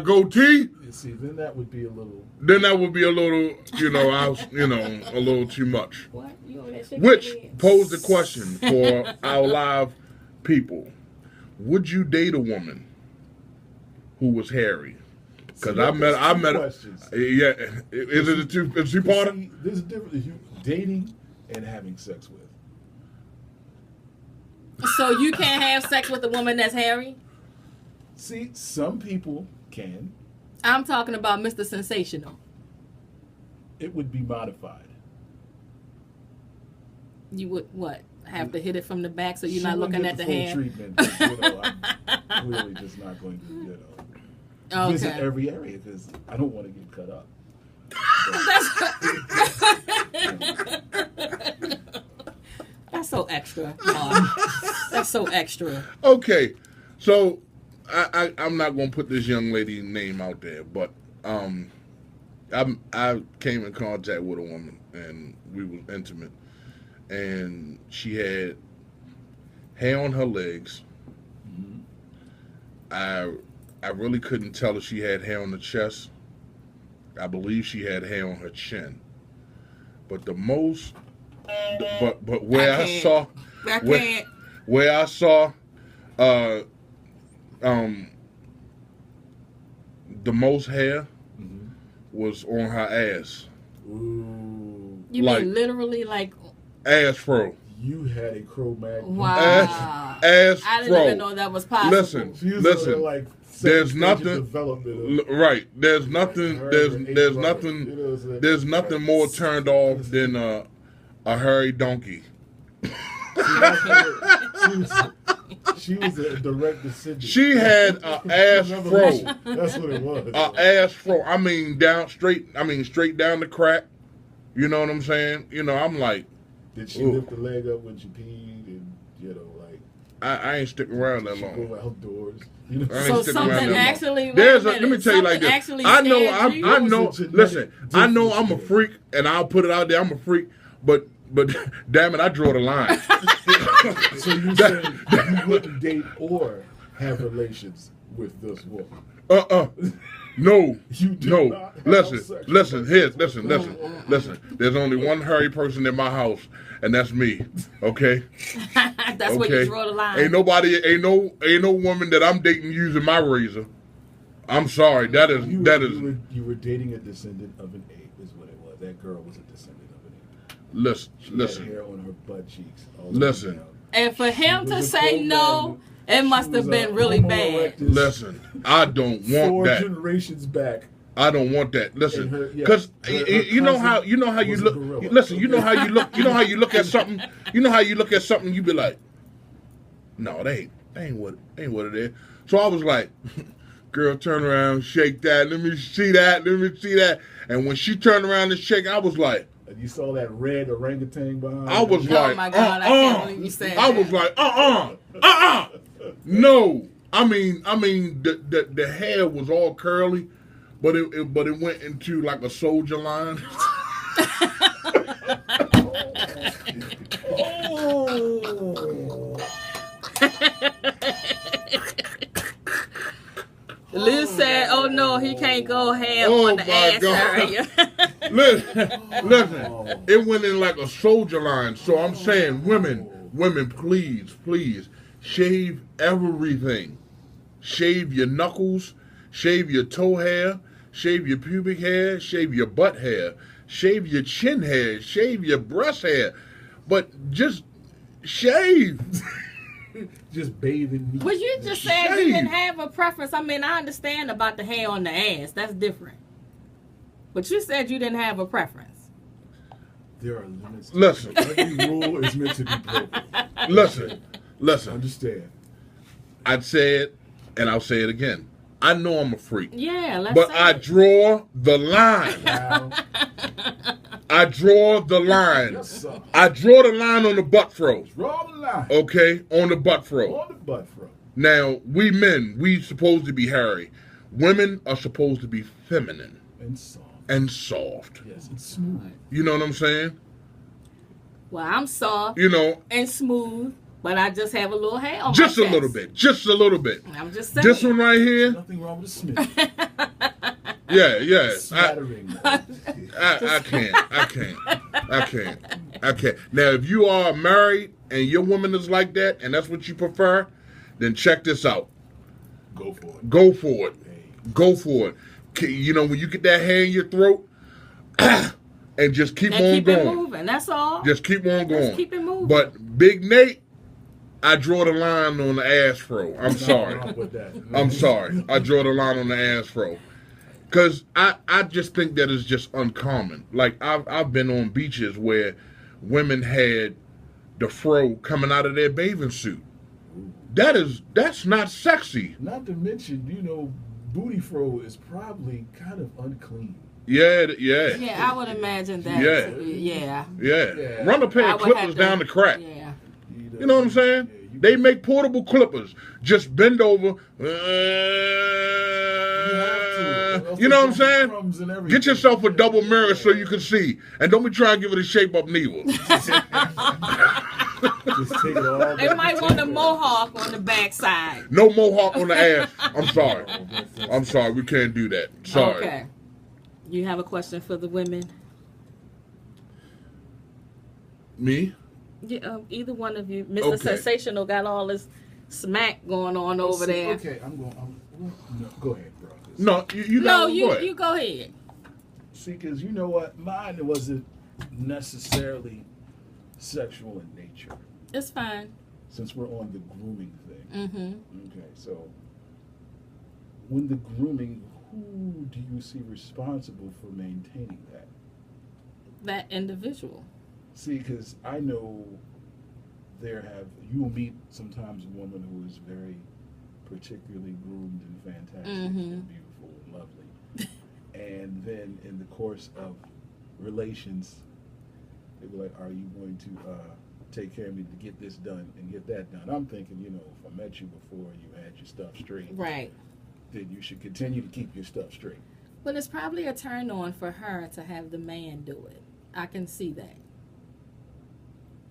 goatee. See, then that would be a little. Then that would be a little, a little too much. What? You on that shit? Which posed the question for our live people: would you date a woman who was hairy? Because I met. Yeah, is it a two-parter? There's a difference between dating and having sex with. So you can't have sex with a woman that's hairy? See, some people can. I'm talking about Mr. Sensational. It would be modified. You would what? Have to hit it from the back so you're She not wouldn't looking get at the hair? Treatment, 'cause, I'm really just not going to, visit every area because I don't want to get cut up. That's so extra, Mark. That's so extra. Okay, so I'm not gonna put this young lady's name out there, but I came in contact with a woman and we was intimate, and she had hair on her legs. Mhm. I really couldn't tell if she had hair on the chest. I believe she had hair on her chin. But the most, but where I saw, I where, can't. where I saw, uh, the most hair Mhm. was on her ass. Ooh. You Like- mean literally like, Ass fro. You had a Cro-Mag. wow. Ass I didn't fro. even know that was possible. Listen, She was listen. on, like, There's second stage of nothing- development of, Right. There's nothing. her There's and there's Abe nothing. Robert, you know what I'm saying? There's nothing more turned off than a hairy donkey. She was a direct descendant. She had a ass fro. That's what it was. A ass fro. I mean straight down the crack. You know what I'm saying? You know, I'm like, Did she ooh. lift the leg up when she peed and, you know, like, I ain't sticking around that she long. go outdoors? You know, I ain't So sticking around something that long. actually. There's wait a let me tell you like something this. actually I know scared you? I know. It was a Listen, genetic I know I'm a difference. freak, and I'll put it out there. I'm a freak, but damn it, I draw the line. So you saying you wouldn't date or have relations with this woman? No. You do No. not have Listen. sex Listen. with Here. this Listen. There's only one hairy person in my house, and that's me. Okay. That's where you draw the line. Ain't no woman that I'm dating using my razor. I'm sorry. You were dating a descendant of an ape, is what it was. That girl was a descendant of an ape. She Listen. had hair on her butt cheeks. all the way Listen. down. And for him She to was a say no, it She must was have a been really Homo bad. erectus Listen. I don't want 4 that. generations back. I don't want that. Listen, And her- yeah, because her you know how cousin you was a look. gorilla. Listen, you know how you look. You know how you look at something. You know how you look at something. You be like, no, they ain't what it is. So I was like, girl, turn around, shake that. Let me see that. Let me see that. And when she turned around and shake, I was like, And you saw that red orangutan behind I was her? like, Oh my God, I can't believe you said I that. was like, no. I mean, the hair was all curly, but it went into like a soldier line. Oh. Liz said, "Oh no, he can't go ham Oh on the my ass God. area." Listen, it went in like a soldier line. So I'm saying, women, please, shave everything. Shave your knuckles, shave your toe hair, shave your pubic hair, shave your butt hair, shave your chin hair, shave your breast hair, but just shave. Just bathe in meat. Well, you just said Shave. you didn't have a preference. I mean, I understand about the hair on the ass. That's different. But you said you didn't have a preference. There are limits. Listen. Every rule is meant to be broken. Listen. Understand. I'd say it, and I'll say it again. I know I'm a freak, Yeah, let's but say I it. draw the line. Now, I draw the line. yes, sir. I draw the line on the butt fro. Draw the line. Okay, on the butt fro. On the butt fro. Now, we men, we supposed to be hairy. Women are supposed to be feminine And soft. and soft. Yes, it's smooth. You know what I'm saying? Well, I'm soft You know, and smooth, but I just have a little hair on just my a chest. little bit. Just a little bit. I'm just saying. This one right here, Nothing wrong with a smith. yeah. Smattering. I can't. Now, if you are married and your woman is like that, and that's what you prefer, then check this out. Go for it. Go for it. Hey. Go for it. You know, when you get that hair in your throat, and just keep and on keep going. it moving. That's all. Just keep on going. Just keep it moving. But Big Nate, I draw the line on the ass fro. I'm sorry. Nothing wrong with that. I'm sorry. I draw the line on the ass fro. Because I just think that is just uncommon. Like, I've been on beaches where women had the fro coming out of their bathing suit. That's not sexy. Not to mention, you know, booty fro is probably kind of unclean. Yeah. Yeah, I would imagine that. Yeah. Yeah. Run a pair I of would clippers have to- down the crack. Yeah. You know what I'm saying? They make portable clippers. Just bend over. You know what I'm saying? Crumbs and everything. Get yourself a double mirror so you can see, and don't be trying to give it a shape up neither. Just take it all. They might want a mohawk on the backside. No mohawk on the ass. I'm sorry. We can't do that. Sorry. Okay. You have a question for the women? Me? Yeah, either one of you. Mr. Okay. Sensational got all this smack going on over there. Okay, no, go ahead, bro. No, you No, got you go ahead. See, because you know what? Mine wasn't necessarily sexual in nature. It's fine. Since we're on the grooming thing. Mm-hmm. Okay, so when the grooming, who do you see responsible for maintaining that? That individual. See, because I know you will meet sometimes a woman who is very particularly groomed and fantastic and beautiful and lovely. And then in the course of relations, they be like, are you going to take care of me to get this done and get that done? I'm thinking, if I met you before you had your stuff straight, Right. then you should continue to keep your stuff straight. But it's probably a turn on for her to have the man do it. I can see that.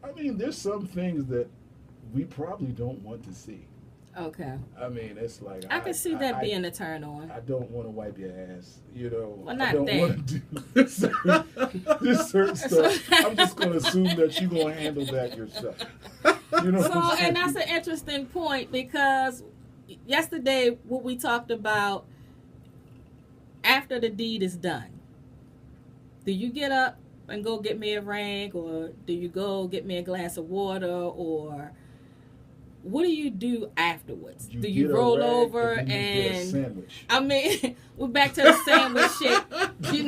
I mean, there's some things that we probably don't want to see. Okay. I mean, it's like I can see that being a turn on. I don't want to wipe your ass, Well, I not don't that. want to do this certain stuff. I'm just going to assume that you're going to handle that yourself. You know what So, I'm saying? and that's an interesting point because yesterday what we talked about after the deed is done. Do you get up and go get me a rag, or do you go get me a glass of water, or what do you do afterwards? Do you get a rag over and you get a sandwich? I mean, we're back to the sandwich shit.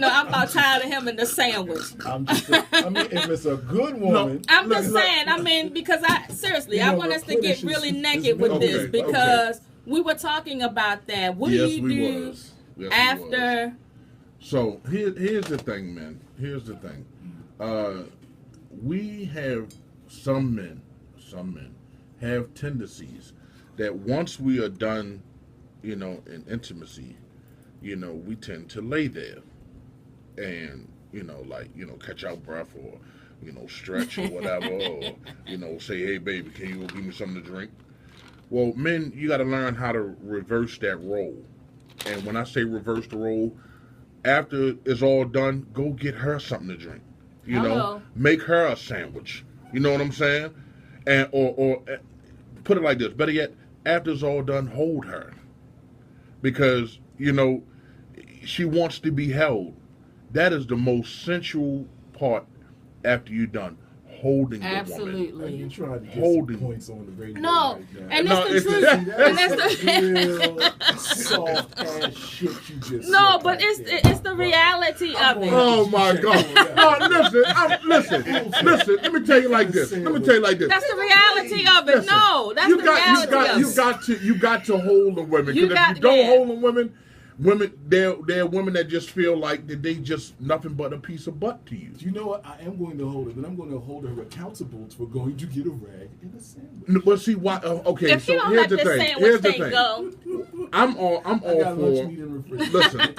I'm about tired of him and the sandwich. If it's a good woman, I'm just saying, because seriously, I want us to get really naked with this because we were talking about that. What do you do after? So here's the thing, man. Here's the thing. We have some men have tendencies that once we are done, in intimacy, we tend to lay there and, catch our breath or, stretch or whatever, or, say, hey, baby, can you go give me something to drink? Well, men, you got to learn how to reverse that role. And when I say reverse the role, after it's all done, go get her something to drink. Make her a sandwich. You know what I'm saying? And or put it like this. Better yet, after it's all done, hold her, because she wants to be held. That is the most sensual part after you're done. Holding the woman. Absolutely. You're trying to get Holding. some points on the radio. No, right now. and it's the truth. And that's the real soft ass shit you just. No, said but right it's there. the reality of it. Oh my God! No, listen. Let me tell you like this. That's the reality of it. No, that's the reality of it. You got to hold the women. Because if you don't hold the women, there are women that just feel like that they just nothing but a piece of butt to you. You know what? I am going to hold her, but I'm going to hold her accountable for going to get a rag and a sandwich. But see why? Okay, If so you don't here's let the the thing. sandwich Here's the thing thing. go, I'm all I got lunch meat in the for. refrigerator. Listen,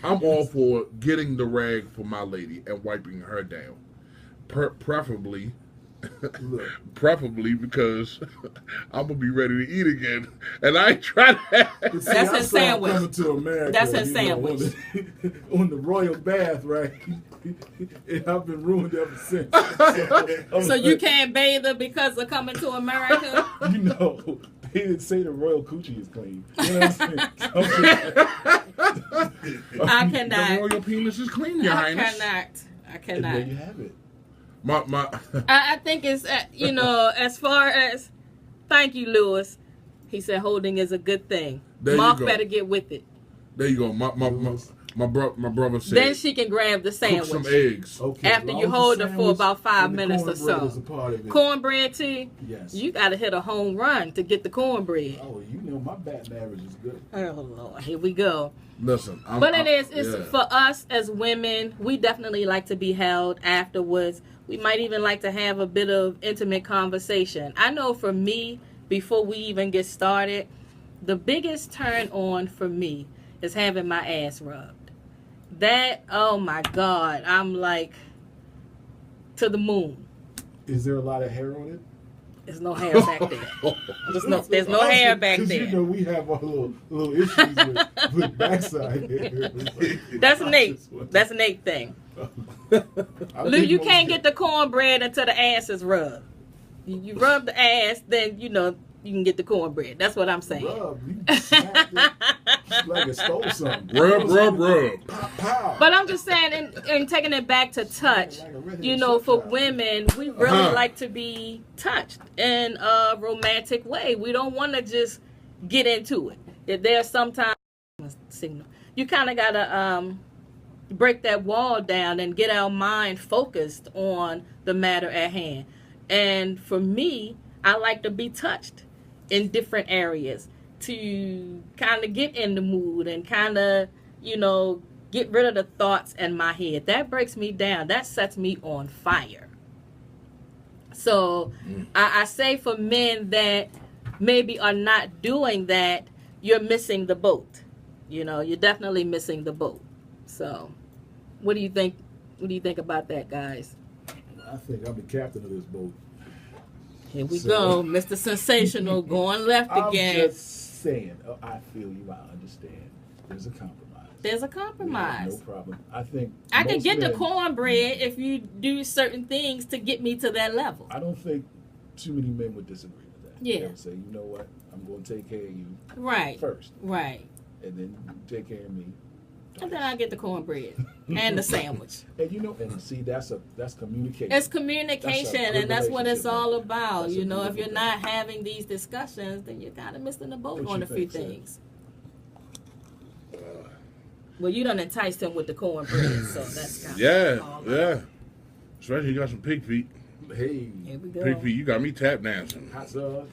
I'm all for getting the rag for my lady and wiping her down, preferably because I'm gonna be ready to eat again, and I ain't trying to. That's his sandwich. Coming to America, That's his sandwich. On the royal bath, right? And I've been ruined ever since. So you can't bathe her because of coming to America? He didn't say the royal coochie is clean. You know what I'm saying? I The cannot. royal penis is clean, Your Highness. I And cannot. there you have it. I think it's, as far as, thank you, Lewis. He said holding is a good thing. There you Mark go. better get with it. There you go. My brother said. Then she can grab the cook sandwich. some eggs. Okay, After as long you as the hold her for sandwich about 5 and the minutes or cornbread so. is a part of it. Cornbread tea? Yes. You got to hit a home run to get the cornbread. Oh, my batting average is good. Oh, Lord. Here we go. Listen, It's for us as women, we definitely like to be held afterwards. We might even like to have a bit of intimate conversation. I know for me, before we even get started, the biggest turn on for me is having my ass rubbed. That, oh my God, I'm like to the moon. Is there a lot of hair on it? There's no hair back there. There's no hair back there. You know, we have our little issues with backside hair. That's Nate. That's Nate thing. Lou, you can't get the cornbread until the ass is rubbed. You rub the ass, then you know you can get the cornbread. That's what I'm saying. Rub, you smacked it like it stole something. Rub. Pow, pow. But I'm just saying, and taking it back to touch, you know, for women, we really like to be touched in a romantic way. We don't want to just get into it. If there's sometimes signal, you kind of gotta break that wall down and get our mind focused on the matter at hand. And for me, I like to be touched in different areas to kind of get in the mood and kind of, you know, get rid of the thoughts in my head. That breaks me down. That sets me on fire. So I say for men that maybe are not doing that, you're missing the boat. You know, you're definitely missing the boat. So what do you think? What do you think about that, guys? I think I'm the captain of this boat. Here we go, Mr. Sensational going left again. I'm just saying. I feel you. I understand. There's a compromise. There's a compromise. No problem. I think I can get men, the cornbread if you do certain things to get me to that level. I don't think too many men would disagree with that. Yeah. They would say, you know what? I'm going to take care of you Right. first. Right. And then you take care of me. And then I get the cornbread and the sandwich. And you know, and see, that's communication. It's communication, That's a good and that's what it's relationship, all man. about. That's You a know, if beautiful you're thing. not having these discussions, then you're kind of missing the boat What on you a few think, Sid? things. Well, you done enticed him with the cornbread, so that's kind of Yeah. Especially you got some pig feet. Hey, Here we go. Pig feet, you got me tap dancing. hot sauce.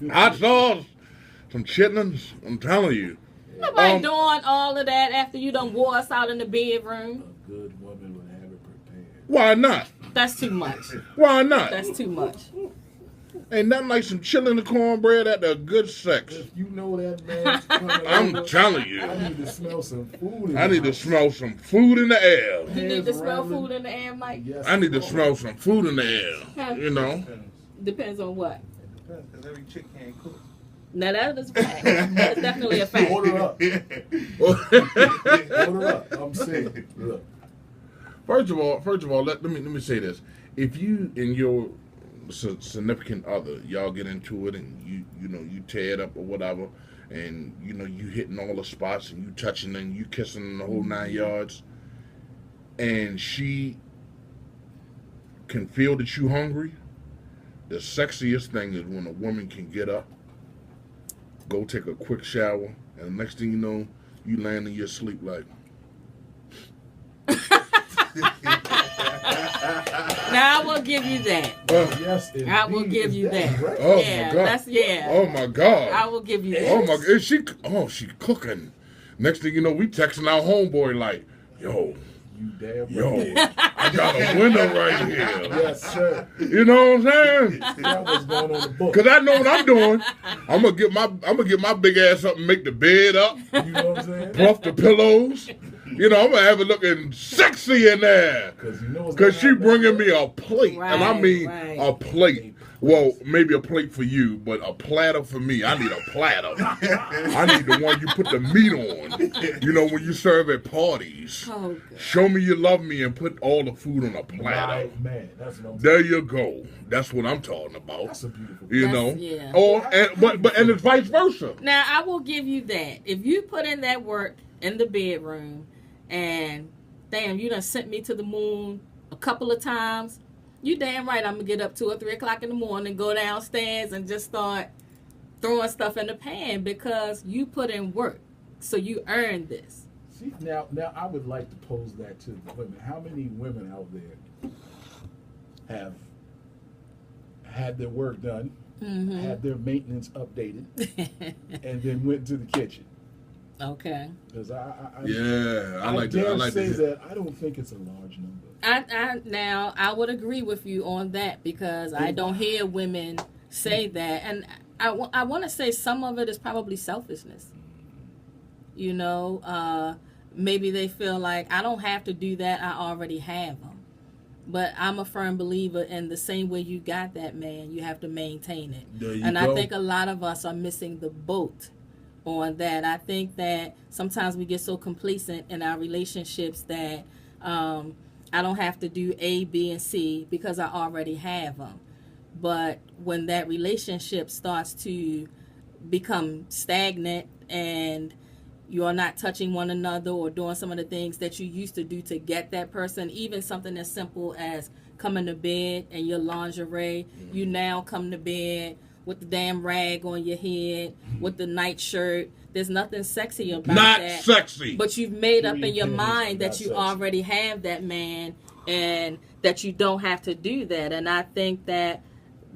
Hot sauce, some chitlins. I'm telling you. Nobody doing all of that after you done wore us out in the bedroom. A good woman would have it prepared. Why not? That's too much. Why not? That's too much. Ain't nothing like some chillin' and cornbread after a good sex. If you know that man's coming I'm over, telling you. I need to smell some food. I need to smell some food in the air. You need to smell rattling. food in the air, Mike? Yes, I need to Lord. smell some food in the air. You know? Depends on what. Because every chick can't cook. Now that is a fact. That's definitely a fact. Order up. Order up. I'm saying. Look. First of all, let me say this: if you and your significant other, y'all get into it and you tear it up or whatever, and you hitting all the spots and you touching and you kissing and the whole 9 yards, and she can feel that you hungry. The sexiest thing is when a woman can get up, go take a quick shower, and the next thing you know, you land in your sleep like. Now I will give you that. Yes, I will indeed. give Is you that. right? Oh Yeah, my God! that's- yeah. Oh my God! I will give you that. Oh my! Is she cooking? Next thing you know, we texting our homeboy like, "Yo, You damn yo, right. I got a winner right here." Yes, sir. You know what I'm saying? That was going on the book. Cause I know what I'm doing. I'm gonna get my big ass up and make the bed up, You know what I'm saying? fluff the pillows. I'm gonna have it looking sexy in there. Because you know what's Cause gonna she happen. bringing me a plate, and I Right, mean right. a plate. Well, maybe a plate for you, but a platter for me. I need a platter. I need the one you put the meat on. You know, when you serve at parties. Oh, God. Show me you love me and put all the food on a platter. Right, man. That's what I'm There you go. That's what I'm talking about. That's a beautiful You That's- know, yeah. and it's vice versa. Now I will give you that. If you put in that work in the bedroom, and damn, you done sent me to the moon a couple of times. You damn right I'm gonna get up 2 or 3 o'clock in the morning, go downstairs and just start throwing stuff in the pan because you put in work. So you earned this. See, now I would like to pose that to the women. How many women out there have had their work done, had their maintenance updated, and then went to the kitchen? Okay. Because I like dare to say hear. that I don't think it's a large number. Now I would agree with you on that because I don't hear women say that, and I want to say some of it is probably selfishness. You know, maybe they feel like I don't have to do that. I already have them. But I'm a firm believer in the same way you got that man, you have to maintain it. And I think a lot of us are missing the boat on that. I think that sometimes we get so complacent in our relationships that I don't have to do A, B, and C because I already have them. But when that relationship starts to become stagnant and you're not touching one another or doing some of the things that you used to do to get that person, even something as simple as coming to bed and your lingerie, you now come to bed with the damn rag on your head, with the night shirt. There's nothing sexy about that. Not sexy. But you've made up in your Pretty mind that not you sexy. already have that man and that you don't have to do that. And I think that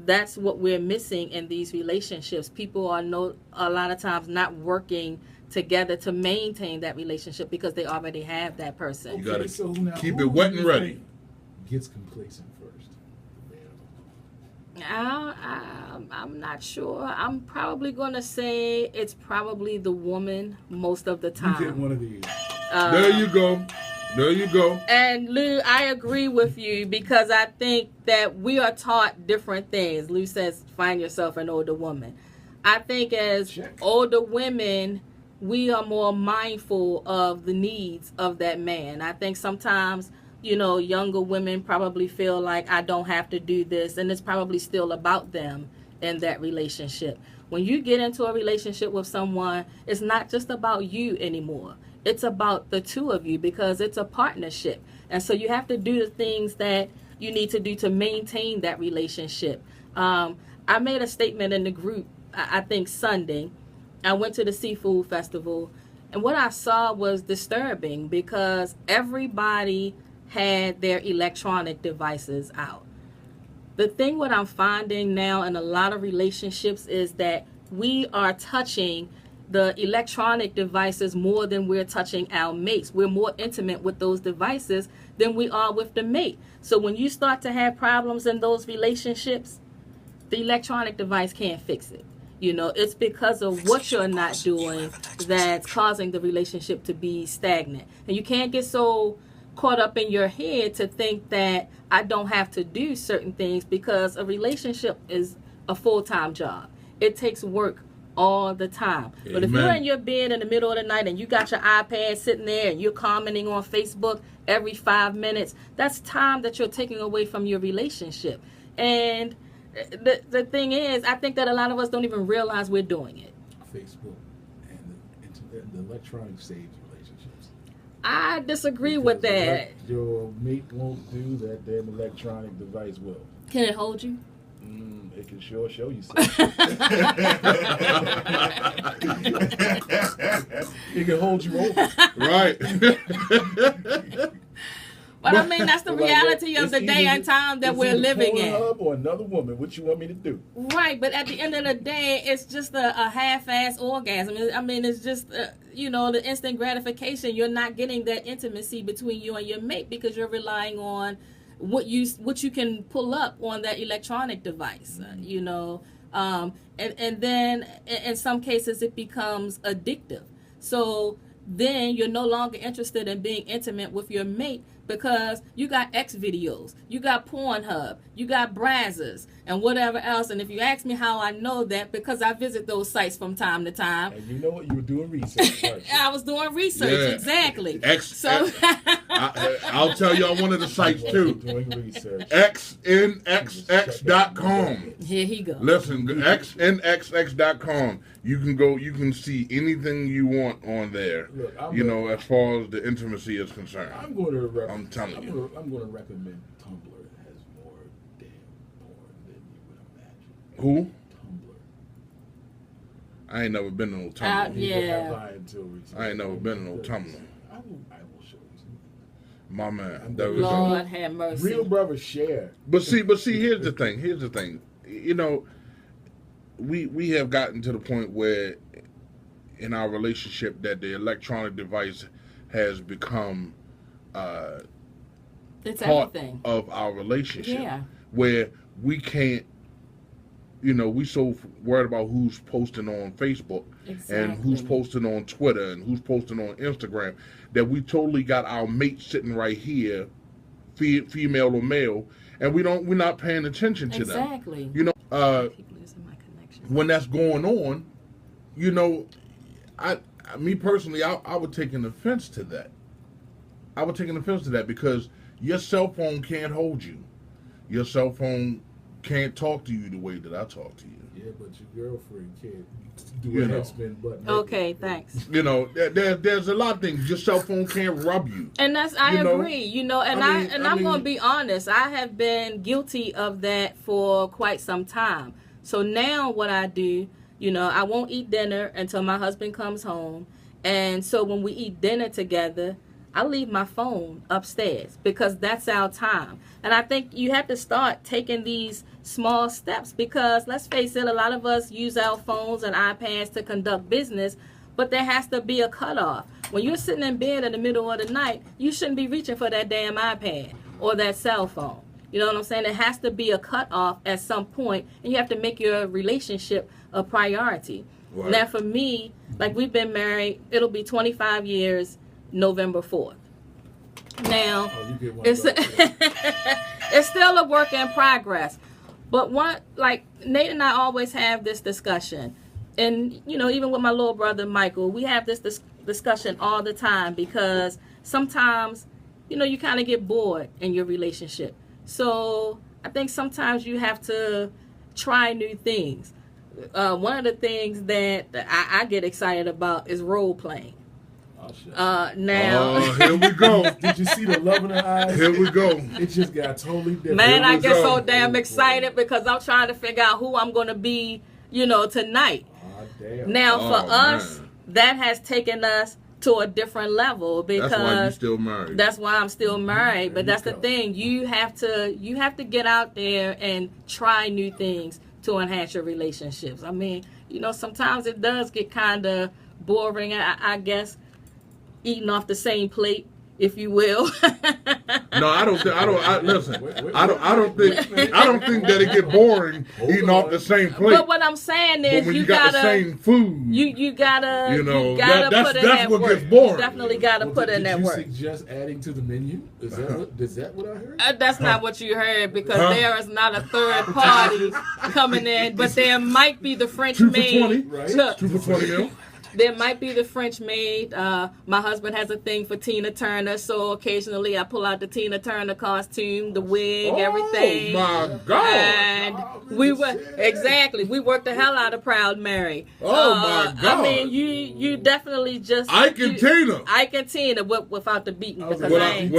that's what we're missing in these relationships. People are a lot of times not working together to maintain that relationship because they already have that person. You gotta so now, keep who it wet do and you ready. think Gets complacent first. I'm not sure. I'm probably going to say it's probably the woman most of the You time. get one of these. There you go. There you go. And Lou, I agree with you because I think that we are taught different things. Lou says, find yourself an older woman. I think as older women, we are more mindful of the needs of that man. I think sometimes, you know, younger women probably feel like I don't have to do this, and it's probably still about them in that relationship. When you get into a relationship with someone, it's not just about you anymore. It's about the two of you because it's a partnership. And so you have to do the things that you need to do to maintain that relationship. I made a statement in the group, I think Sunday. I went to the seafood festival, and what I saw was disturbing because everybody had their electronic devices out. The thing what I'm finding now in a lot of relationships is that we are touching the electronic devices more than we're touching our mates. We're more intimate with those devices than we are with the mate. So when you start to have problems in those relationships, the electronic device can't fix it. You know, it's because of what you're not doing that's causing the relationship to be stagnant. And you can't get so caught up in your head to think that I don't have to do certain things because a relationship is a full-time job. It takes work all the time. Amen. But if you're in your bed in the middle of the night and you got your iPad sitting there and you're commenting on Facebook every 5 minutes, that's time that you're taking away from your relationship. And the thing is, I think that a lot of us don't even realize we're doing it. Facebook and the electronic stage relationships. I disagree with that. Your mate won't do that, damn electronic device will. Can it hold you? It can sure show you something. It can hold you over. Right. But I mean, that's the reality of the day and time that we're living in. Or another woman, what you want me to do? Right, but at the end of the day, it's just a half-ass orgasm. I mean, it's just, you know, the instant gratification. You're not getting that intimacy between you and your mate because you're relying on what you can pull up on that electronic device, you know. And then in some cases it becomes addictive. So then you're no longer interested in being intimate with your mate because you got X videos, you got Pornhub, you got Brazzers, and whatever else. And if you ask me how I know that, because I visit those sites from time to time. And you know what? You were doing research. Weren't you? I was doing research, Yeah. exactly. I'll tell y'all one of the sites too. Doing research. xnxx.com. Here he goes. Listen, xnxx.com. You can go. You can see anything you want on there. Look, You know, as far as the intimacy is concerned. I'm going to I'm telling you. I'm going to recommend Tumblr. It has more damn porn than you would imagine. Who? Tumblr. I ain't never been to no Tumblr. Yeah. Neither have I until recently. I ain't never been to no Tumblr. I will show you something. My man. I'm That good. was Lord have mercy. Real brothers share. But see, here's the thing. You know, we have gotten to the point where in our relationship that the electronic device has become It's part everything. of our relationship. Yeah. Where we can't we so worried about who's posting on Facebook and who's posting on Twitter and who's posting on Instagram that we totally got our mate sitting right here, female or male, and we're not paying attention to them. Exactly. When that's going on, me personally, I would take an offense to that. I would take an offense to that because your cell phone can't hold you. Your cell phone can't talk to you the way that I talk to you. Yeah, but your girlfriend can't do a headspin button. Okay, thanks. There's a lot of things. Your cell phone can't rub you. And I agree. I'm going to be honest. I have been guilty of that for quite some time. So now what I do, I won't eat dinner until my husband comes home. And so when we eat dinner together, I leave my phone upstairs because that's our time. And I think you have to start taking these small steps because, let's face it, a lot of us use our phones and iPads to conduct business, but there has to be a cutoff. When you're sitting in bed in the middle of the night, you shouldn't be reaching for that damn iPad or that cell phone. You know what I'm saying? There has to be a cutoff at some point, and you have to make your relationship a priority. Right. Now, for me, like, we've been married, it'll be 25 years November 4th. Now, it's still a work in progress. But Nate and I always have this discussion. And, even with my little brother, Michael, we have this discussion all the time because sometimes, you kind of get bored in your relationship. So I think sometimes you have to try new things. One of the things that I get excited about is role playing. Now, here we go. Did you see the love in her eyes? Here we go. It just got totally different. Man, I get so damn excited because I'm trying to figure out who I'm going to be, tonight. Now, for us, that has taken us to a different level because that's why you're still married. That's why I'm still married. But that's the thing. You have to get out there and try new things to enhance your relationships. I mean, sometimes it does get kind of boring, I guess, eating off the same plate, if you will. No, I don't think that it get boring eating off the same plate. But what I'm saying is, when you got the same food, you gotta that's put in that what work. gets boring. You definitely gotta put in that work. Did you suggest adding to the menu? Is that what I heard? That's not what you heard because there is not a third party coming in, but there might be the French maid. 2 for 20, right? Look, 2 for 20 mil. There might be the French maid. My husband has a thing for Tina Turner, so occasionally I pull out the Tina Turner costume, the wig, everything. Oh my God! And we worked the hell out of Proud Mary. Oh my God! I mean, you definitely just Ike and Tina without the beating because without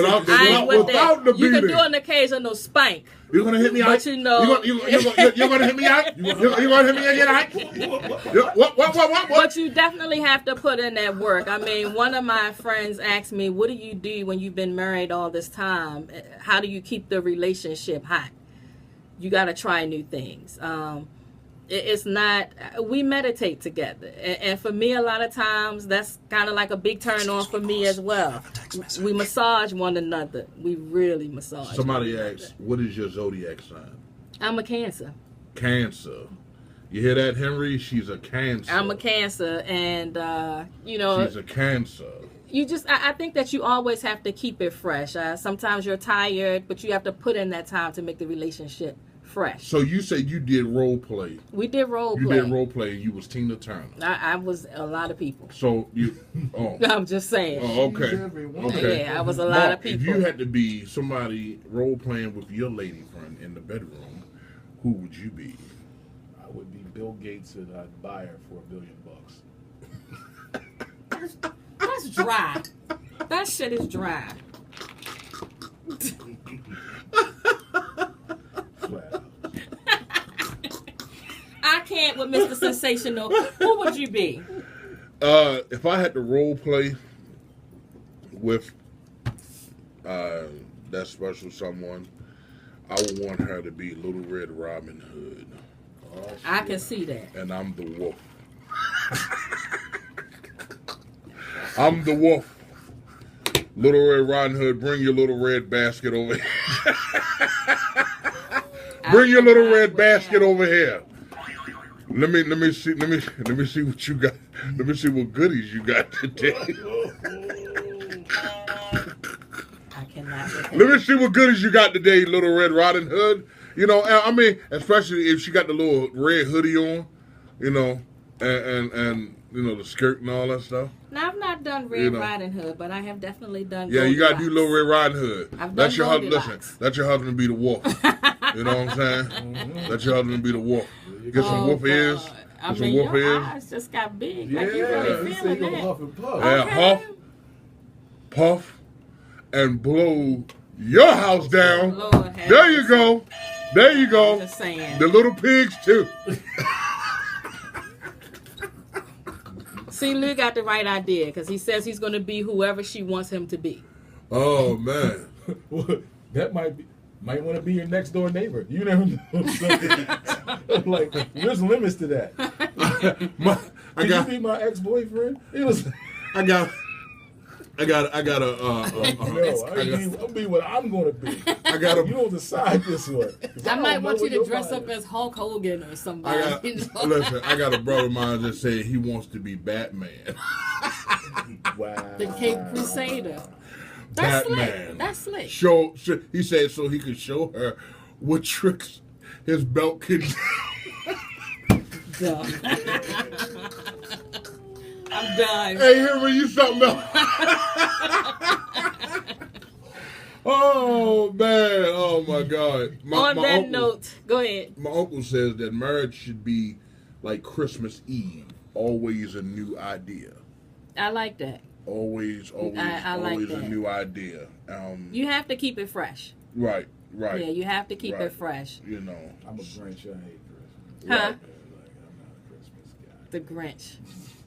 the beating. You can do an occasional spank. You're gonna hit me, Ike? But you're gonna hit me, Ike? You're gonna hit me again, Ike? What? But you definitely have to put in that work. I mean, one of my friends asked me, what do you do when you've been married all this time? How do you keep the relationship hot? You got to try new things. It's not, we meditate together. And for me, a lot of times, that's kind of like a big turn on for me as well. We massage one another. We really massage. Somebody asked, what is your zodiac sign? I'm a Cancer. Cancer. You hear that, Henry? She's a Cancer. I'm a Cancer. And, she's a Cancer. I think that you always have to keep it fresh. Sometimes you're tired, but you have to put in that time to make the relationship fresh. So you said you did role play. We did role play. You did role play and you was Tina Turner. I was a lot of people. So you, I'm just saying. Oh, okay. Okay. Yeah, I was a lot of people. If you had to be somebody role playing with your lady friend in the bedroom, who would you be? I would be Bill Gates and I'd buy her for $1 billion. That's dry. That shit is dry. I can't with Mr. Sensational. Who would you be? If I had to role play with that special someone, I would want her to be Little Red Robin Hood. Oh, I can see that. And I'm the wolf. I'm the wolf. Little Red Riding Hood, bring your little red basket over here. Bring your little red basket over here. Let me see what you got. Let me see what goodies you got today. I cannot. Let me see what goodies you got today, Little Red Riding Hood. You know, I mean, especially if she got the little red hoodie on, you know, and you know the skirt and all that stuff. Now I've not done Red Riding Hood, but I have definitely done. Yeah, you gotta Goldilocks. do Little Red Riding Hood. I've That's done your husband. Goldilocks. Listen, that's your husband be the wolf. You know what I'm saying? Let your husband be the wolf. Get some wolf ears. I Get some mean, wolf your ears. eyes just got big. Yeah, Like you really you say feeling go that. huff and puff. Yeah, Okay. puff, and blow your house down. Lord have There you mercy. go. There you I'm go. just saying. The little pigs too. See, Lou got the right idea because he says he's going to be whoever she wants him to be. Oh man. Well, that might want to be your next door neighbor. You never know. Like, there's limits to that. Can you be my ex-boyfriend? It was. I got a No, I'll be what I'm going to be. I got a You don't decide this one. 'Cause I might don't want know you to what dress your up mind as Hulk Hogan or somebody. listen, I got a brother of mine that said he wants to be Batman. is. Wow. The Cape Crusader. That's Batman. slick. That's slick. He said so he could show her what tricks his belt can do. Dumb. I'm done. Hey, Henry, you something else. Oh man! Oh my God! On that uncle, note, go ahead. my uncle says that marriage should be like Christmas Eve, always a new idea. I like that. Always I like always a that. new idea. You have to keep it fresh. Right. Yeah, you have to keep Right. it fresh. You know. I'm a Grinch. I hate Christmas. Huh? Like, I'm not a Christmas guy. The Grinch.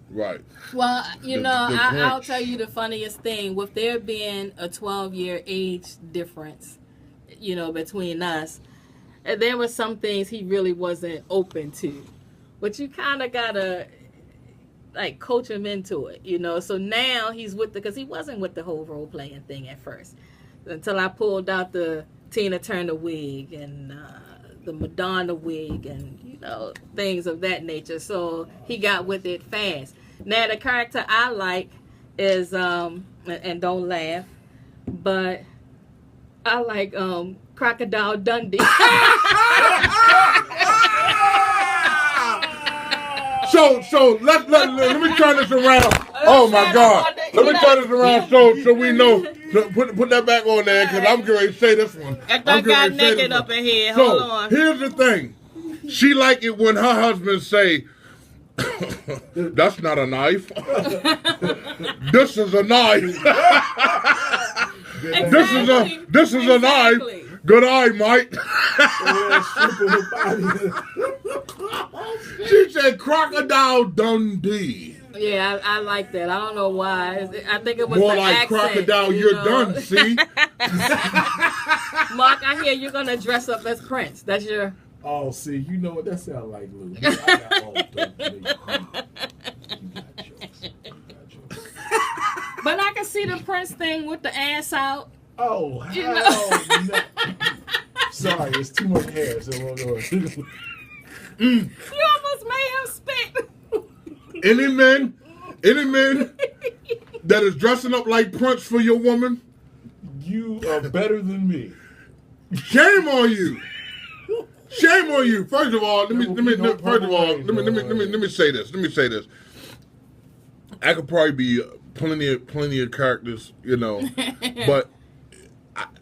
Right. Well, you The- know, the I'll Grinch. tell you the funniest thing. With there being a 12-year age difference, you know, between us, there were some things he really wasn't open to. But you kind of got to, like, coach him into it, you know. So now he's with because he wasn't with the whole role-playing thing at first. Until I pulled out the Tina Turner wig and the Madonna wig and, you know, things of that nature. So he got with it fast. Now the character I like is and don't laugh, but I like Crocodile Dundee. So let me turn this around. Oh my God! Let me turn this around so we know. So put that back on there because I'm going to say this one. After I got naked up in here, hold So on. here's the thing. She like it when her husband say, "That's not a knife. This is a knife. This is a knife. Exactly. Good eye, Mike." She said, "Crocodile Dundee." Yeah, I like that. I don't know why. I think it was More the like accent, crocodile. you You're know. done. See. Mark, I hear you're gonna dress up as Prince. That's your. Oh, see, you know what that sounds like, Lou. I got all those big You got jokes. You got jokes. But I can see the Prince thing with the ass out. Oh, You hell no. Sorry, it's too much hair. So we'll go. You almost made him spit. Any men that is dressing up like Prince for your woman, You are better than me. shame on you. Shame on you. First of all, let me say this. Let me say this. I could probably be plenty of characters, you know, but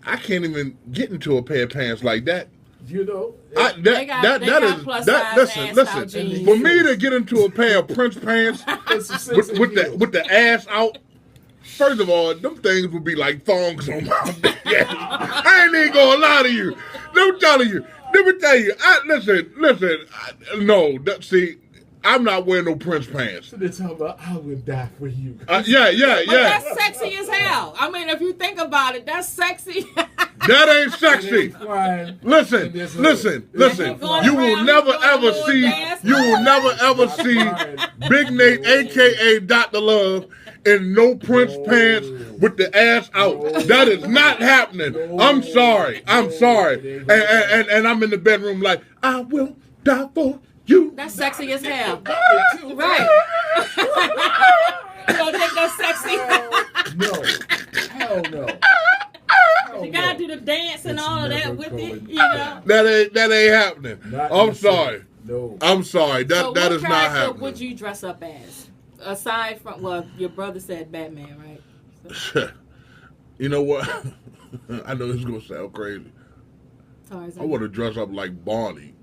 I can't even get into a pair of pants like that. You know, They got plus size listen. ass out jeans. For me to get into a pair of Prince pants it's a six with the ass out, first of all, them things would be like thongs on my back. I ain't even gonna lie to you. Let me tell you. See, I'm not wearing no Prince pants. So they're talking about I would die for you. But that's sexy as hell. I mean, if you think about it, that's sexy. That ain't sexy. Flying. Listen. going You will around never doing a ever little see. dance. You will never ever see Big Nate, aka Dr. Love, in no Prince pants with the ass out. That is not happening. I'm sorry. And I'm in the bedroom like I will die for You. That's sexy as hell. Too. Right. You don't think that's sexy? No. Hell no. You gotta do the dance and It's all of that never with going it, you know. That ain't happening. Not I'm in the city. sorry. No. I'm sorry. That So that what is not character happening. would you dress up as? Aside from, well, your brother said Batman, right? So, You know what? I know this is gonna sound crazy. Tarzan. I want to dress up like Barney.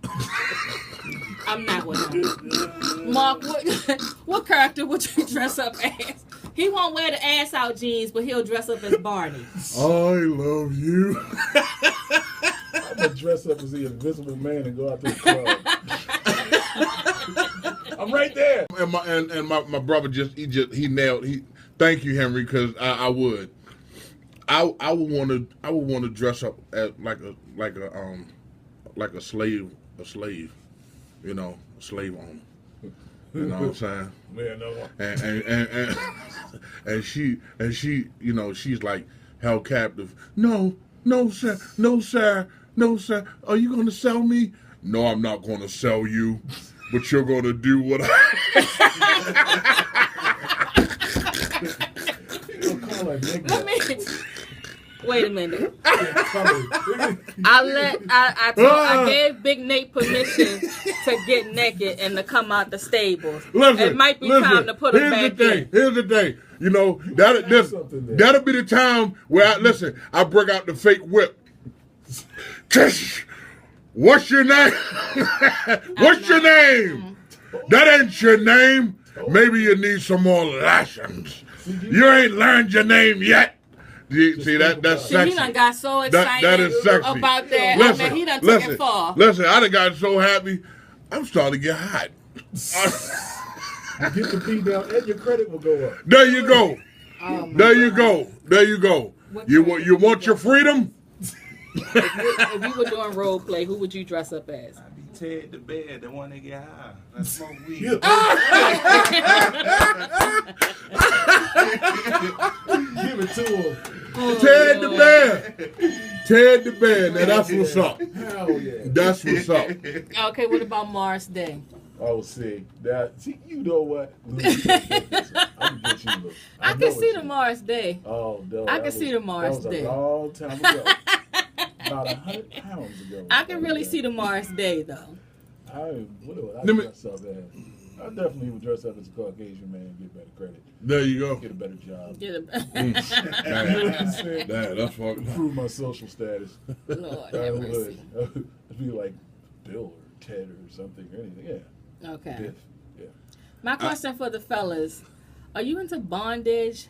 I'm not with him. Mark, what character would you dress up as? He won't wear the ass out jeans, but he'll dress up as Barney. I love you. I'm gonna dress up as the Invisible Man and go out to the club. I'm right there. And my brother he nailed. Thank you, Henry, because I would. I would want to dress up as like a slave, you know, a slave owner. You know what I'm saying? Man, no. And she, you know, she's like held captive. No, sir, no, sir. Are you gonna sell me? No, I'm not gonna sell you, but you're gonna do what I. You'll call her nigga. I mean, wait a minute. I I gave Big Nate permission to get naked and to come out the stables. Listen, it might be time to put it back in. Here's the thing. You know, that'll be the time where I break out the fake whip. What's your name? What's your name? That ain't your name. Maybe you need some more lessons. You ain't learned your name yet. See that's See, sexy. he done got so excited That is sexy. about that. Listen, I mean, he done took it far. Listen, I done got so happy. I'm starting to get hot. get the beat down and your credit will go up. There you go. Oh, my There you God. go. There you go. You want your freedom? If you were doing role play, who would you dress up as? I be Ted the Bear, the one that get high. I smoke weed. Give it to him. Ted the Bear. Ted the Bear. Now that's what's up. Hell yeah. That's what's up. Okay, what about Morris Day? Oh, see, you know what? I'm gonna get you, Luke. I can see the Morris Day. Oh, no. I can see the Morris Day. Day. That was a long time ago. About 100 pounds ago. I can really see the Morris Day, though. What would I Let me- dress up as? I definitely would dress up as a Caucasian man and get better credit. There you go. Get a better job. Get a- You know what I'm saying? That's fucked up. Improve my social status. Lord I have would. mercy. I'd be like Bill or Ted or something or anything. Yeah. Okay. Biff. Yeah. My question for the fellas: are you into bondage,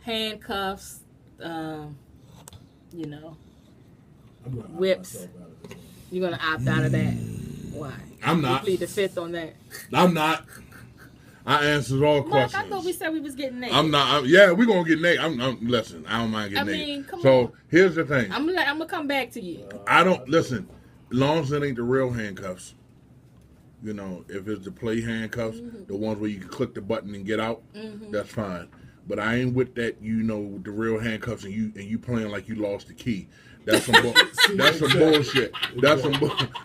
handcuffs, you know? I'm gonna opt Whips. myself out of this one. You're gonna opt out of that? Why? I'm You not. plead the fifth on that. I'm not. I answered all Mark, questions. I thought we said we was getting naked. I'm not. Yeah, we're gonna get naked. Listen, I don't mind getting naked. mean, come so on. here's the thing. I'm gonna come back to you. I don't listen. As long as it ain't the real handcuffs. You know, if it's the play handcuffs, the ones where you can click the button and get out, that's fine. But I ain't with that. You know, the real handcuffs and you playing like you lost the key. That's some that's some bullshit.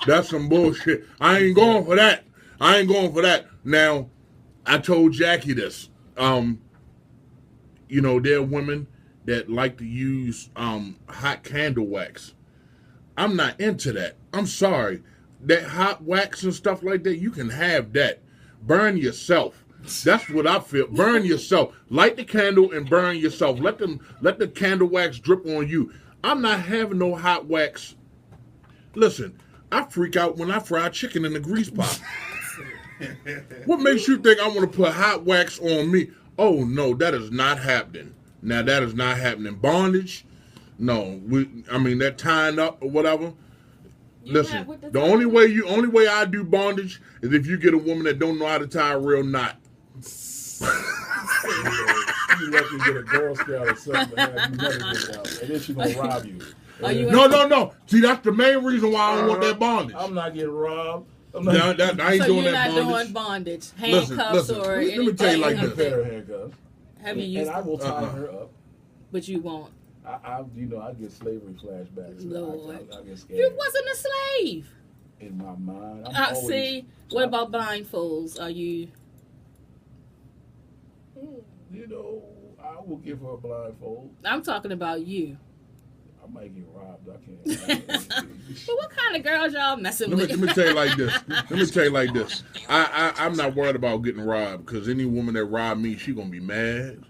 That's some bullshit. I ain't going for that. Now, I told Jackie this. You know, there are women that like to use hot candle wax. I'm not into that. I'm sorry. That hot wax and stuff like that, you can have that. Burn yourself. That's what I feel. Burn yourself. Light the candle and burn yourself. Let the candle wax drip on you. I'm not having no hot wax. Listen, I freak out when I fry chicken in the grease pot. What makes you think I want to put hot wax on me? Oh no, that is not happening. Now that is not happening. Bondage? No. That tying up or whatever. Listen, the only way I do bondage is if you get a woman that don't know how to tie a real knot. You lucky to get a Girl Scout or something and have you never get out. And then she gonna rob you. No. See, that's the main reason why I don't want that bondage. I'm not getting robbed. I ain't So doing you're that not bondage. doing bondage, handcuffs, Listen, or let me anything. tell you like I this. pair of handcuffs. Have you used? And I will tie her up. But you won't. I get slavery flashbacks. Lord. I get scared. You wasn't a slave. in my mind. I'm always, See, what about blindfolds? Are you? You know, I will give her a blindfold. I'm talking about you. I might get robbed. I can't. But what kind of girls y'all messing with? Let me tell you like this. Let me tell you like this. I'm not worried about getting robbed because any woman that robbed me, she gonna be mad.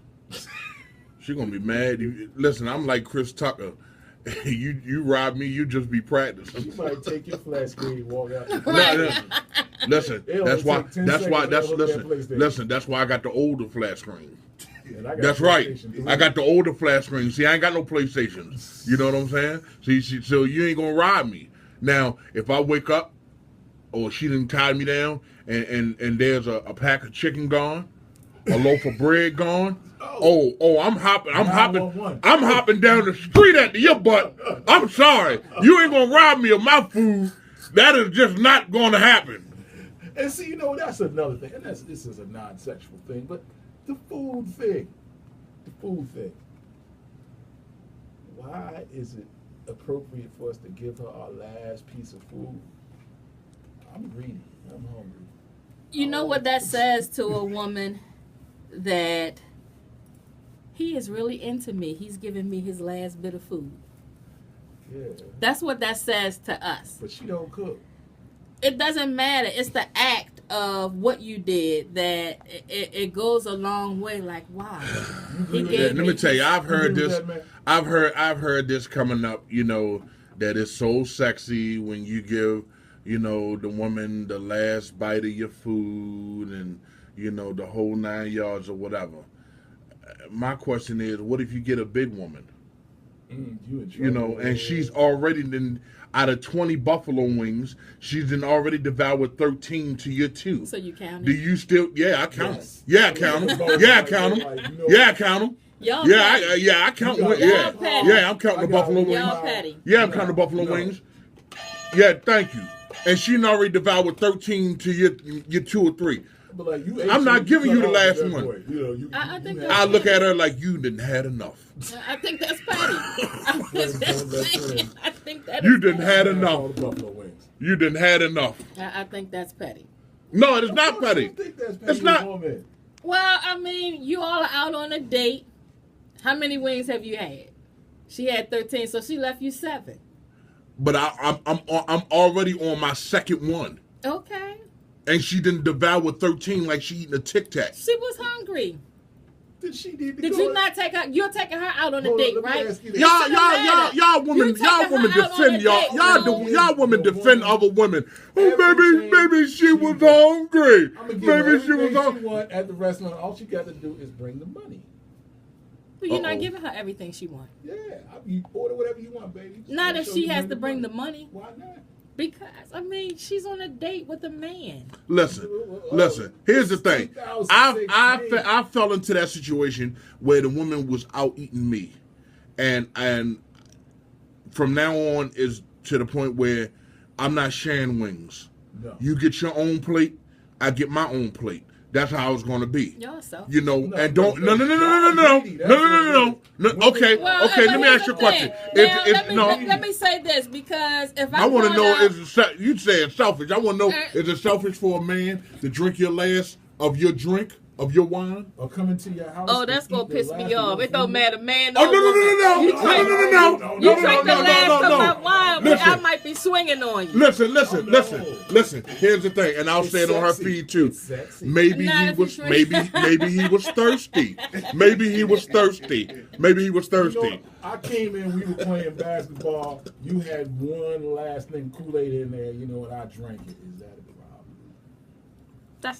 She gonna be mad. Listen, I'm like Chris Tucker. You rob me, you just be practicing. She might take your flat screen, walk out. Listen, that's why I got the older flat screen. That's right. I got the older flat screen. See, I ain't got no PlayStations. You know what I'm saying? See, so you ain't gonna rob me. Now, if I wake up, or she didn't tie me down, and there's a pack of chicken gone, a loaf of bread gone. I'm hopping down the street after your butt. I'm sorry. You ain't gonna rob me of my food. That is just not gonna happen. And see, you know, that's another thing. And this is a non-sexual thing, but the food thing. Why is it appropriate for us to give her our last piece of food? I'm greedy. I'm hungry. You know what that says to a woman? That he is really into me. He's giving me his last bit of food. Yeah. That's what that says to us. But she don't cook. It doesn't matter. It's the act of what you did that it goes a long way. Like, wow. Let me tell you, I've heard this. I've heard this coming up. You know that it's so sexy when you give, you know, the woman the last bite of your food and, you know, the whole 9 yards or whatever. My question is, what if you get a big woman? You know, and she's already out of 20 buffalo wings, she's already devoured 13 to your 2. So you count it? Do you still? Yeah, I count them. Yes. Yeah, I count them. Yeah, I count them. Yeah, I count them. Y'all I count. Yeah, I'm counting the buffalo wings. Y'all petty. Yeah, I'm counting the buffalo wings. Yeah, thank you. And she already devoured 13 to your 2 or 3. But like, I'm not giving you the last one. I think I look at her like you didn't had enough. I think that's petty. I think that you didn't had enough. You didn't had enough. I think that's petty. No, it is not petty. It's not. Well, I mean, you all are out on a date. How many wings have you had? She had 13, so she left you 7. But I'm already on my second one. Okay. And she didn't devour 13 like she eating a Tic Tac. She was hungry. Did she need to Did you not take her? You're taking her out on a date, right? Y'all women defend y'all women defend other women. Oh, maybe she was hungry. Maybe she was hungry. At the restaurant, all she got to do is bring the money. But you're not giving her everything she wants. Yeah, you order whatever you want, baby. Not if she has to bring the money. Why not? Because, I mean, she's on a date with a man. Listen. Here's the thing. I fell into that situation where the woman was out eating me. And from now on is to the point where I'm not sharing wings. No. You get your own plate, I get my own plate. That's how it's going to be. Y'all selfish. You know, and don't no. Okay, let me ask you a question. Let me say this, because if I want to know, you saying selfish? I want to know, is it selfish for a man to drink your last of your drink? Of your wine? Or come into your house? Oh, that's going to piss me off. It don't matter, man. No. You drink the last of my wine, but I might be swinging on you. Listen. Here's the thing, and I'll say it on her feed too. Maybe he was thirsty. Maybe he was thirsty. You know, I came in, we were playing basketball. You had one last thing Kool-Aid in there, you know, and I drank it. Is that a problem? It's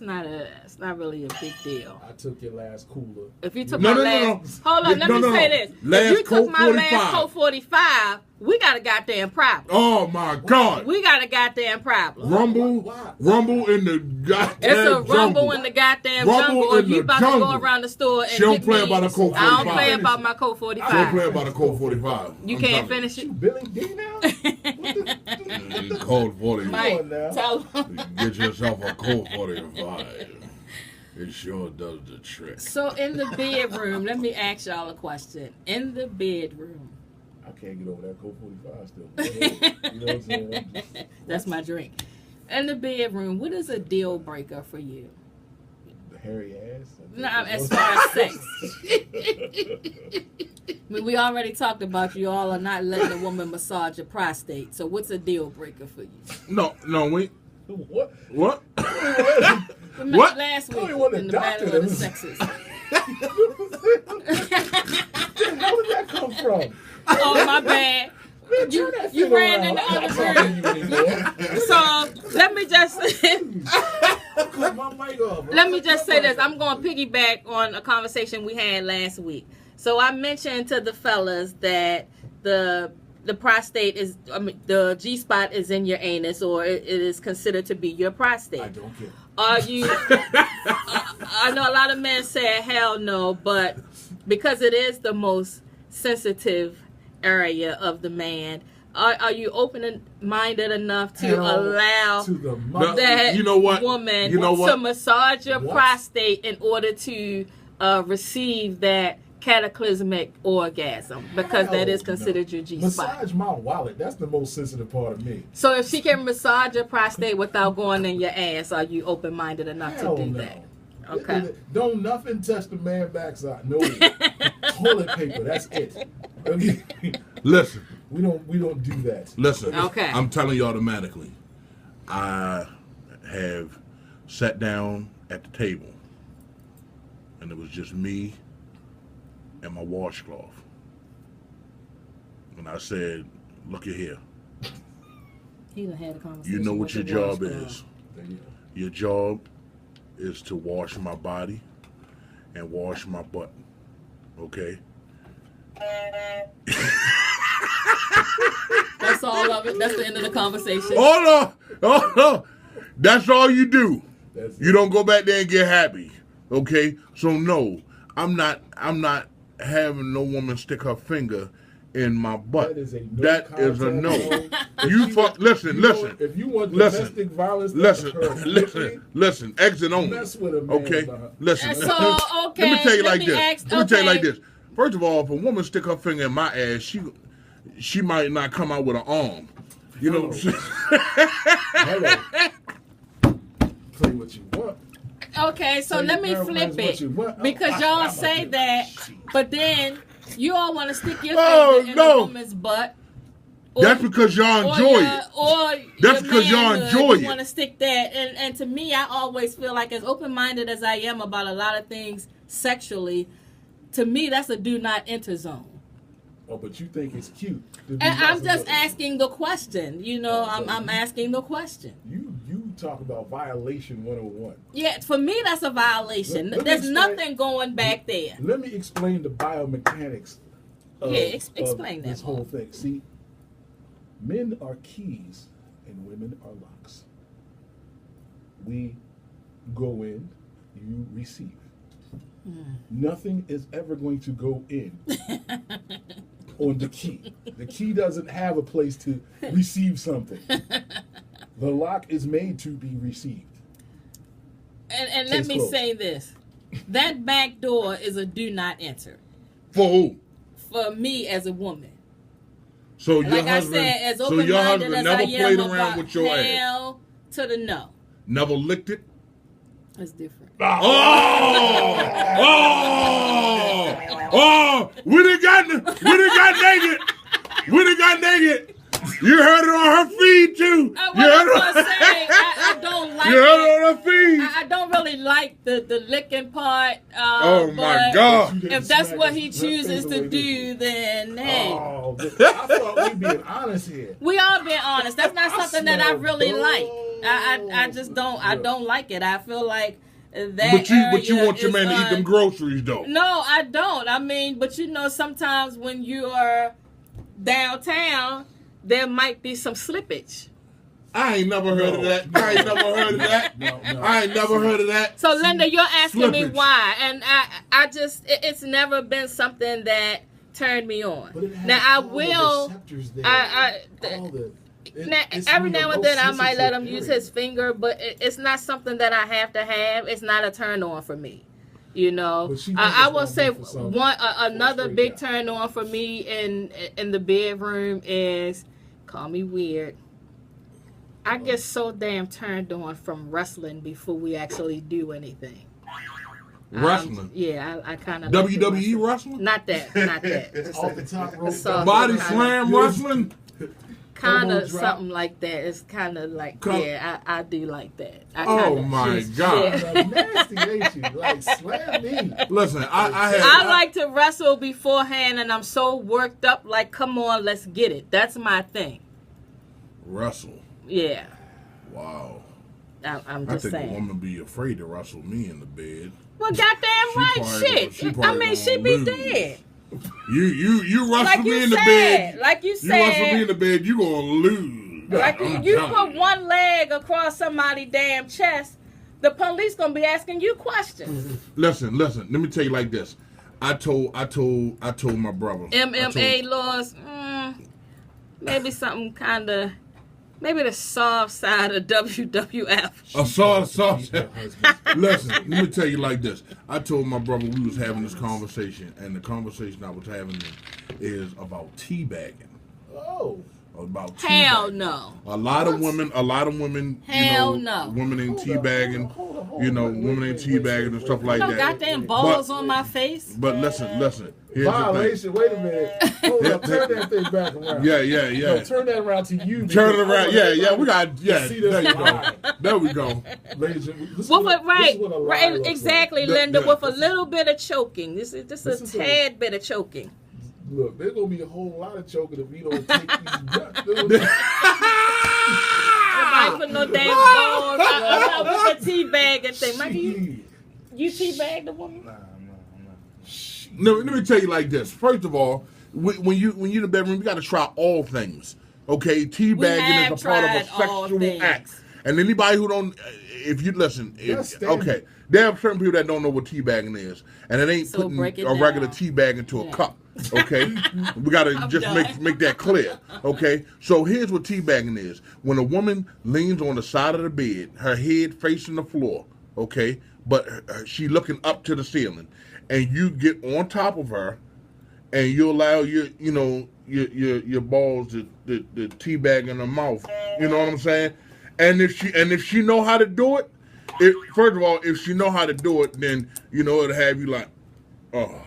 not really a big deal. I took your last cooler. If you took my last... Hold on, let me say this. If you took my last Coke 45, we got a goddamn problem. Oh, my God. We got a goddamn problem. Rumble in the goddamn It's a rumble in the goddamn jungle. Or you about to go around the store and she don't play about a Coke 45. I don't play about my Coke 45. She don't play about a Coke 45. You can't finish it? Billy D now? Coke 45. Mike, tell him. Get yourself a Coke 45. It sure does the trick. So in the bedroom, let me ask y'all a question. In the bedroom, I can't get over that Coke 45 still. You know what I'm saying? That's my drink. In the bedroom, what is a deal breaker for you? The hairy ass? No, as far as sex. I mean, we already talked about you all are not letting a woman massage your prostate. So what's a deal breaker for you? No, wait. What? What? Remember What? last I don't week even want in the to Battle doctor of the them. Sexes. How did that come from? Oh, my bad. You ran in the other room. So let me just let me just say this. I'm going to piggyback on a conversation we had last week. So I mentioned to the fellas that the prostate is, I mean, the G spot is in your anus, or it is considered to be your prostate. I don't care. Are you? I know a lot of men say hell no, but because it is the most sensitive area of the man, are you open-minded enough to allow to the that You know what? woman You know what? to massage your What? prostate in order to receive that cataclysmic orgasm? Because that is considered your G spot. Massage my wallet. That's the most sensitive part of me. So if she can massage your prostate without going in your ass, are you open-minded enough Hell to do no. that? Okay. Don't nothing touch the man backside. No. Toilet paper. That's it. Okay? Listen. We don't do that. Listen. Okay. I'm telling you automatically. I have sat down at the table, and it was just me and my washcloth. And I said, look at here. He done had a conversation. You know what your with the job washcloth. is. There you go. Your job is to wash my body and wash my butt. Okay? That's all of it. That's the end of the conversation. Oh no! That's all you do. That's You don't go back there and get happy. Okay? So no, I'm not having no woman stick her finger in my butt. That is a no. That is a contact no. zone. Listen. If you want Listen. domestic violence, that occurs Listen. Exit only. mess with a man. Okay? behind- Listen. So, okay, Let me tell you let like me this. ask- Let me tell you like okay. this. First of all, if a woman stick her finger in my ass, she might not come out with an arm. You know what I'm saying? Hello. Play what you want. Okay, so Say let me girl, flip that's what you it. want. Because Oh, y'all I'm say a- that, but then you all want to stick your Oh, finger in no. a woman's butt. Or- That's because y'all enjoy it. Or That's your because y'all manhood, enjoy you it. want to stick that, and to me, I always feel like as open-minded as I am about a lot of things sexually, to me, that's a do not enter zone. Oh, but you think it's cute. to do And I'm lots of just stuff. asking the question. You know, I'm asking the question. You talk about violation 101. Yeah, for me, that's a violation. Let me There's explain- nothing going back there. Let me explain the biomechanics of, Yeah, explain of that this more. whole thing. See, men are keys and women are locks. We go in, you receive. Nothing is ever going to go in on the key. The key doesn't have a place to receive something. The lock is made to be received. And let Case me closed. say this. That back door is a do not enter For who? for me as a woman. So your Like husband. I said, as So your open-minded husband as I never am played around about with your ass. hell to the no. Never licked it. That's different. Oh! We done got naked. We done got naked. You heard it on her feed too. I You heard was it gonna say I don't like You heard it. it on her feed. I don't really like the licking part. Oh my but God! If that's what he chooses to do, then hey. Oh, I thought we being honest here. We all being honest. That's not something that I smell really like. I both. just don't. I don't like it. I feel like that. But you area want your is man to eat them groceries though. No, I don't. I mean, but you know, sometimes when you are downtown, there might be some slippage. I ain't never heard of that. I ain't never heard of that. No. I ain't never heard of that. So, Linda, you're asking me Slippage. why, and I just, it's never been something that turned me on. But it has Now, I all the will. receptors there. All the- it- Now, it's every one of now the and most then I might let him sensitive use areas. his finger, but it's not something that I have to have. It's not a turn on for me. You know, But she I will wants say to be for some another straight big guy. turn on for me in the bedroom is, call me weird, I get so damn turned on from wrestling before we actually do anything. Wrestling. Yeah, I kind of WWE wrestling? Not that. Off the top rope. So- Body kinda- slam wrestling? Kind Elbow of drop. something like that. It's kind of like, I do like that. I Oh kinda, my God. Yeah. Like, nasty, ain't you? Like, slam me. Listen, I like to wrestle beforehand, and I'm so worked up. Like, come on, let's get it. That's my thing. wrestle. Yeah, Wow. I'm I just think a saying. woman be afraid to wrestle me in the bed. Well, goddamn She right, probably shit. she I probably mean, gonna she be lose. dead. You wrestle Like me you in the said. bed. Like you You wrestle me in said. the bed, you gonna lose. Like I'm you telling put you. one leg across somebody's damn chest, the police gonna be asking you questions. Listen. Let me tell you like this. I told my brother. MMA laws, maybe something kind of, maybe the soft side of WWF. I saw. Listen, let me tell you like this. I told my brother we was having this conversation, and the conversation I was having is about teabagging. Oh. About Hell teabagging. no. A lot of women, Hell you know, no. women ain't Hold up, teabagging, hold up, you know, wait, women ain't wait, teabagging and stuff like No that. goddamn balls on my face. But listen. Here's the thing. Violation. Wait a minute. Hold up. Turn that thing back around. Yeah. No, turn that around to you. Turn it because I around. want Yeah. everybody We got. to Yeah. see There this you go. live. There we go. Ladies and this is Well, what- right, this is what a lie right, looks exactly, like. Linda, Yeah. with a little bit of choking. This is just This a is a- tad bit of choking. Like. Look, there's gonna be a whole lot of choking if we don't take these. Nobody put no damn balls with the tea bag and thing. Mikey, you teabag the woman? No, let me tell you like this. First of all, when you in the bedroom, you got to try all things. Okay, teabagging have is a part of a tried all sexual things. act. And anybody who don't, if you listen, That's standard. okay, there are certain people that don't know what teabagging is, and it ain't So break putting it a regular down. tea bag into a Yeah. cup. Okay, we got to just done. make that clear. Okay, so here's what teabagging is: when a woman leans on the side of the bed, her head facing the floor, okay, but she looking up to the ceiling, and you get on top of her, and you allow your balls to teabag in her mouth. You know what I'm saying? And if she know how to do it, first of all, if she know how to do it, then it'll have you like, oh.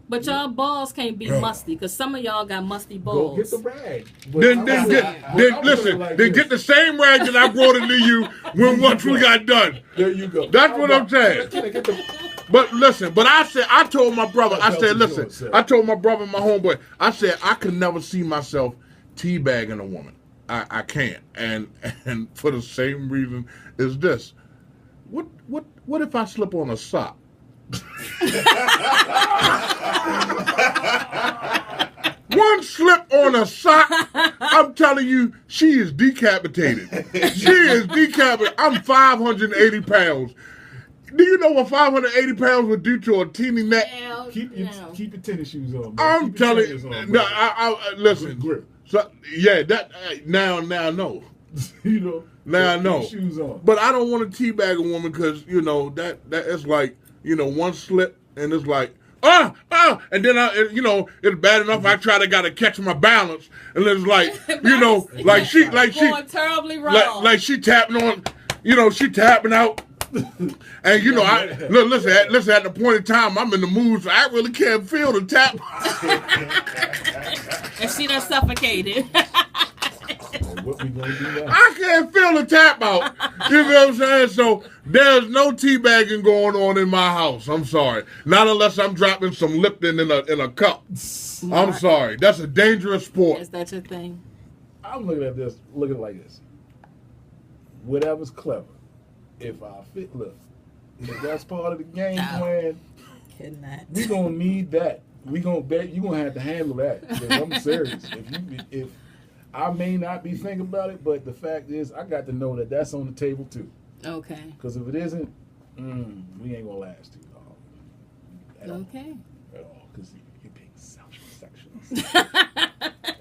But y'all balls can't be musty because some of y'all got musty Go balls. get the rag. Then get the same rag that I brought it to you once we got done. There you go. That's what I'm saying. Get the, But listen, I told my brother, I What said, else is listen, yours, sir? I told my brother, my homeboy, I said I could never see myself teabagging a woman. I can't, and for the same reason is this. What if I slip on a sock? One slip on a sock, I'm telling you, she is decapitated. She is decapitated. I'm 580 pounds. Do you know what 580 pounds would do to a teeny neck? Hell keep no. your tennis shoes on. Man. I'm Keep your telling tennis you. on, No, man. I listen. Good grip. So yeah, that now no. You know. Now I keep know. your shoes on. But I don't want to teabag a woman because that is like one slip and it's like and then it's bad enough I gotta catch my balance and it's like like she Going terribly wrong. like she tapping on she tapping out. And listen at the point in time I'm in the mood so I really can't feel the tap. And she done suffocated. What we gonna do now? I can't feel the tap out. You know what I'm saying? So there's no teabagging going on in my house. I'm sorry. Not unless I'm dropping some Lipton in a cup. I'm sorry. That's a dangerous sport. Is that your thing? I'm looking at this. Look at it like this. Whatever's clever. If if that's part of the game plan, we gonna need that. We gonna bet you gonna have to handle that. 'Cause I'm serious. If I may not be thinking about it, but the fact is, I got to know that that's on the table too. Okay. Because if it isn't, we ain't gonna last too long. At all. Okay. At all. Because you're being sexually.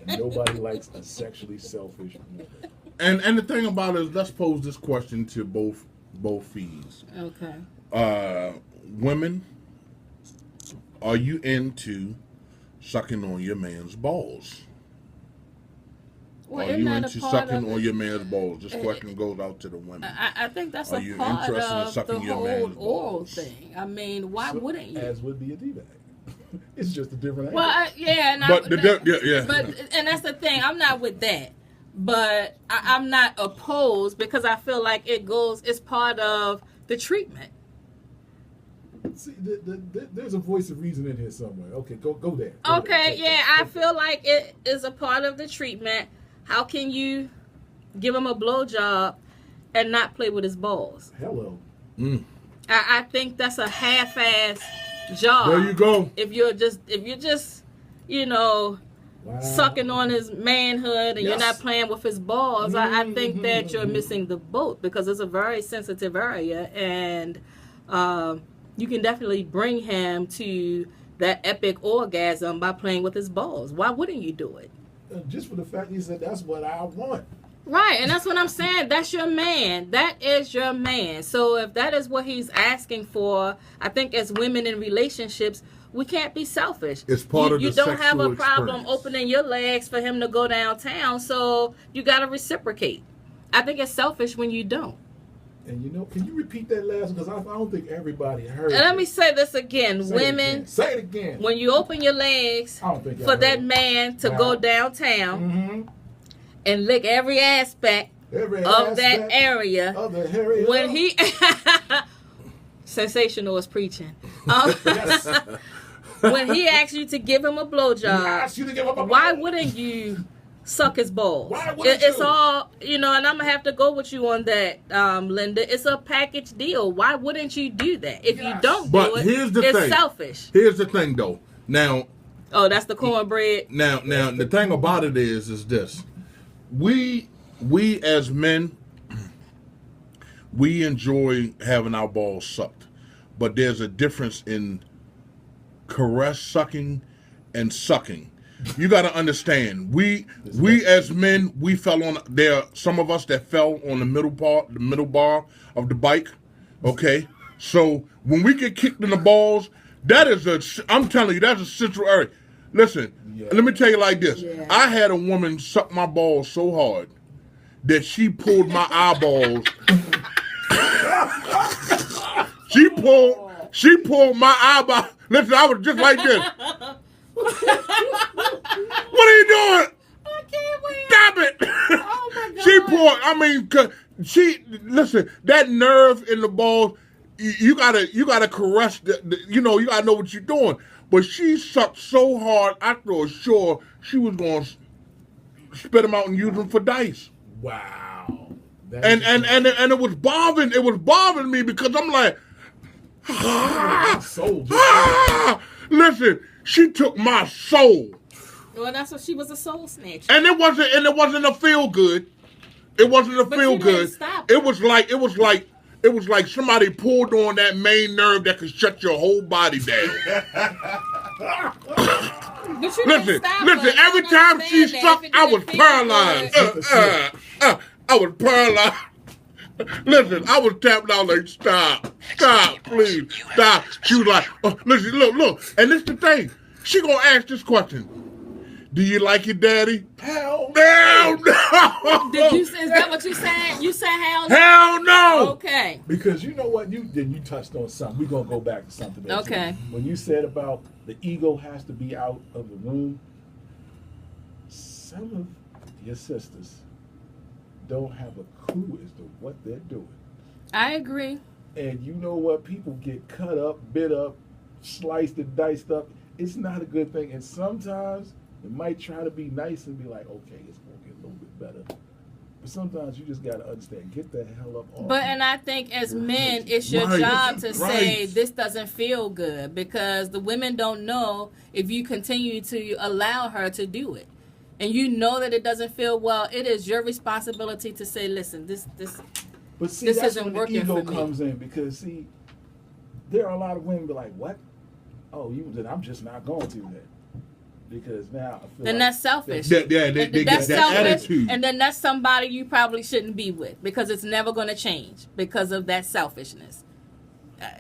And nobody likes a sexually selfish woman. And the thing about it is, let's pose this question to both both fees. Okay. Women, are you into sucking on your man's balls? Well, Are isn't you that into a part sucking of on it? your man's balls? This question goes out to the women. I think that's Are a you part interested in of the sucking your whole man's oral balls? thing. I mean, why So, wouldn't you? As would be a D-bag. It's just a different angle. Well, yeah, and But and that's the thing. I'm not with that, but I'm not opposed because I feel like it's part of the treatment. See, there's a voice of reason in here somewhere. Okay, go there. Okay, yeah, I feel like it is a part of the treatment. How can you give him a blowjob and not play with his balls? Hello. I think that's a half-ass job. There you go. If you're just Wow. sucking on his manhood and you're not playing with his balls, I think that you're missing the boat because it's a very sensitive area, and you can definitely bring him to that epic orgasm by playing with his balls. Why wouldn't you do it? Just for the fact he said that's what I want. Right, and that's what I'm saying. That's your man. That is your man. So if that is what he's asking for, I think as women in relationships, we can't be selfish. It's part of the You don't have a sexual problem experience. opening your legs for him to go downtown, so you got to reciprocate. I think it's selfish when you don't. And can you repeat that last one? Because I don't think everybody heard And let me it. say this again. Say it Women, again. Say it again. when you open your legs I don't think y'all for that heard. man to Wow. go downtown Mm-hmm. and lick every aspect Every of that aspect area, of the area. when he sensational is preaching. Yes. When he asks you to give him a He blowjob, asked you to give up a why ball. wouldn't you suck his balls? Why wouldn't It's you? all, and I'm gonna have to go with you on that, Linda. It's a package deal. Why wouldn't you do that? If you Yes. don't do But it, here's the it's thing. selfish. Here's the thing, though. Now, Oh, that's the cornbread. Now, the thing about it is this: we as men, we enjoy having our balls sucked, but there's a difference in caress sucking and sucking. You got to understand, we as men, we fell on. There are some of us that fell on the middle bar of the bike. Okay, so when we get kicked in the balls, I'm telling you, that's a central area. Listen, let me tell you like this. Yeah. I had a woman suck my balls so hard that she pulled my eyeballs. She pulled my eyeball. Listen, I was just like this. What are you doing? I can't wait. Stop it! Oh my God. She pulled. I mean, listen. That nerve in the balls. You gotta caress. You gotta know what you're doing. But she sucked so hard, I thought sure she was gonna spit them out and use them for dice. Wow. And it was bothering me because I'm like, soul. listen, she took my soul. Well, that's what she was, a soul snatcher. And it wasn't a feel good. It wasn't a But feel you didn't good. stop. It was like somebody pulled on that main nerve that could shut your whole body down. But you didn't Listen, stop her. every I time she understand that. sucked, If it I didn't was feel paralyzed. good. I was paralyzed. Listen, I was tapping out like, stop, please, stop. She was like, oh, listen, look. And this the thing. She gonna ask this question. Do you like it, Daddy? Hell no. Is that what you said? You said hell no? Hell no. Okay. Because you know what? You touched on something. We're going to go back to something. Else. Okay. When you said about the ego has to be out of the room, some of your sisters don't have a clue as to what they're doing. I agree. And you know what? People get cut up, bit up, sliced and diced up. It's not a good thing. And sometimes it might try to be nice and be like, okay, it's going to get a little bit better. But sometimes you just got to understand, get the hell up off. And I think as men, it's your Right. job to say Right. this doesn't feel good, because the women don't know if you continue to allow her to do it. And you know that it doesn't feel well. It is your responsibility to say, listen, this. But see, this that's isn't when the working ego for me. comes in, because see, there are a lot of women be like, what? Oh, then I'm just not going to that. Because now I feel then like that's selfish. They get That's that selfish, attitude. and then that's somebody you probably shouldn't be with because it's never going to change because of that selfishness.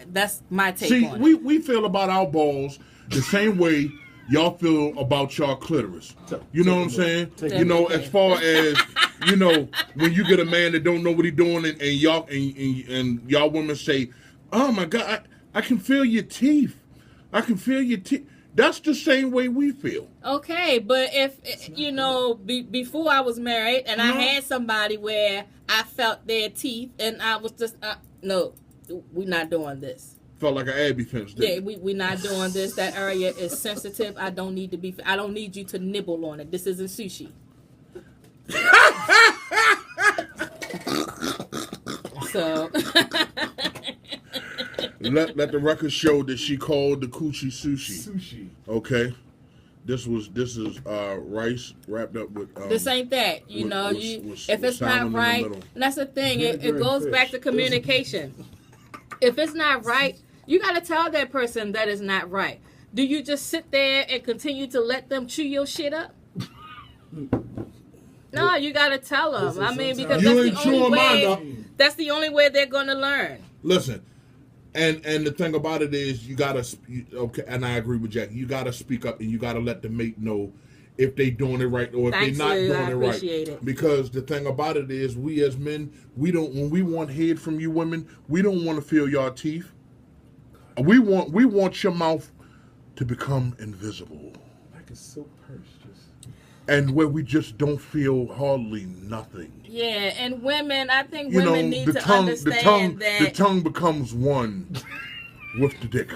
That's my take See, on it. we feel about our balls the same way y'all feel about y'all clitoris. You know what I'm saying? You know, as far as when you get a man that don't know what he's doing, and y'all women say, "Oh my God, I can feel your teeth. I can feel your teeth." That's the same way we feel. Okay, but if before I was married and I had somebody where I felt their teeth and I was just no, we're not doing this. Felt like an Abby fence. Yeah, we're not doing this. That area is sensitive. I don't need you to nibble on it. This isn't sushi. So let the record show that she called the coochie sushi. sushi. Okay. This is rice wrapped up with this ain't that. If it's not right, and that's the thing. It goes back to communication. If it's not right, you got to tell that person that it's not right. Do you just sit there and continue to let them chew your shit up? No, you got to tell them. I mean, because that's the only way they're going to learn. Listen, and the thing about it is you got to, okay, and I agree with Jack, you got to speak up and you got to let the mate know if they doing it right or if they not doing it right. It. Because the thing about it is we as men, when we want head from you women, we don't want to feel your teeth. We want your mouth to become invisible. Like a silk purse, and where we just don't feel hardly nothing. Yeah, and women, I think women need to understand that the tongue becomes one with the dick.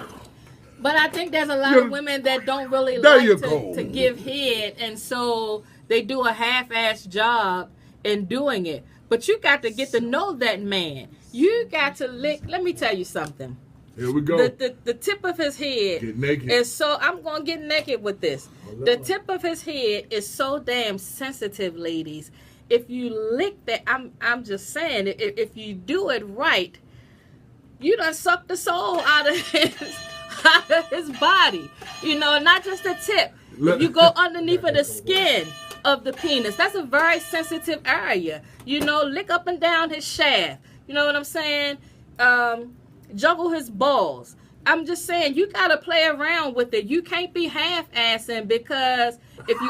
But I think there's a lot of women that don't really like to give head, and so they do a half-assed job in doing it. But you got to get to know that man. You got to lick. Let me tell you something. Here we go. The tip of his head get naked. is so. I'm gonna get naked with this. The tip of his head is so damn sensitive, ladies. If you lick that, I'm just saying, if you do it right, you done suck the soul out of his body. Not just the tip. If you go underneath of the skin of the penis, that's a very sensitive area. Lick up and down his shaft. You know what I'm saying? Juggle his balls. I'm just saying, you got to play around with it. You can't be half-assing, because if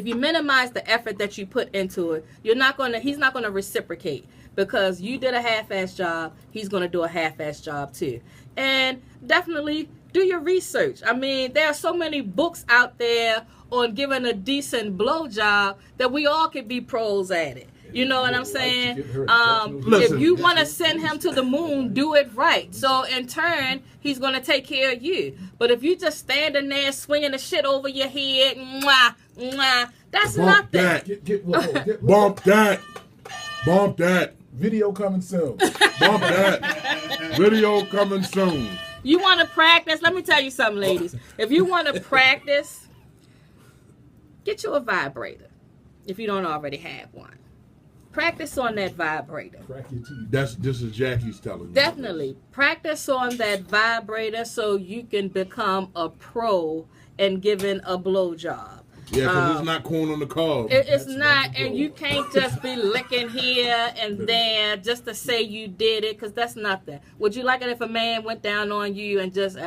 you minimize the effort that you put into it, he's not going to reciprocate, because you did a half-ass job, he's going to do a half-ass job too. And definitely do your research. I mean, there are so many books out there on giving a decent blowjob that we all could be pros at it. You know what I'm saying? If you want to send him to the moon, do it right. So in turn, he's going to take care of you. But if you just standing there swinging the shit over your head, that's Bump nothing. Bump that. Bump that. Video coming soon. Bump that. Video coming soon. You want to practice? Let me tell you something, ladies. If you want to practice, get you a vibrator if you don't already have one. Practice on that vibrator. This is Jackie's telling me. Definitely. Practice on that vibrator so you can become a pro in giving a blowjob. Yeah, because it's not corn on the cob. It's not, and you can't just be licking here and there just to say you did it, because that's nothing. Would you like it if a man went down on you and just,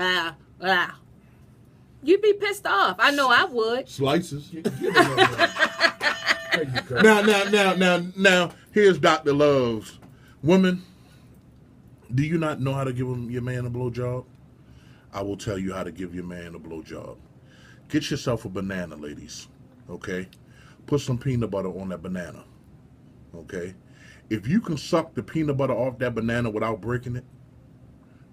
You'd be pissed off. I know I would. Slices. Now, here's Dr. Love's. Women, do you not know how to give your man a blowjob? I will tell you how to give your man a blowjob. Get yourself a banana, ladies. Okay? Put some peanut butter on that banana. Okay? If you can suck the peanut butter off that banana without breaking it,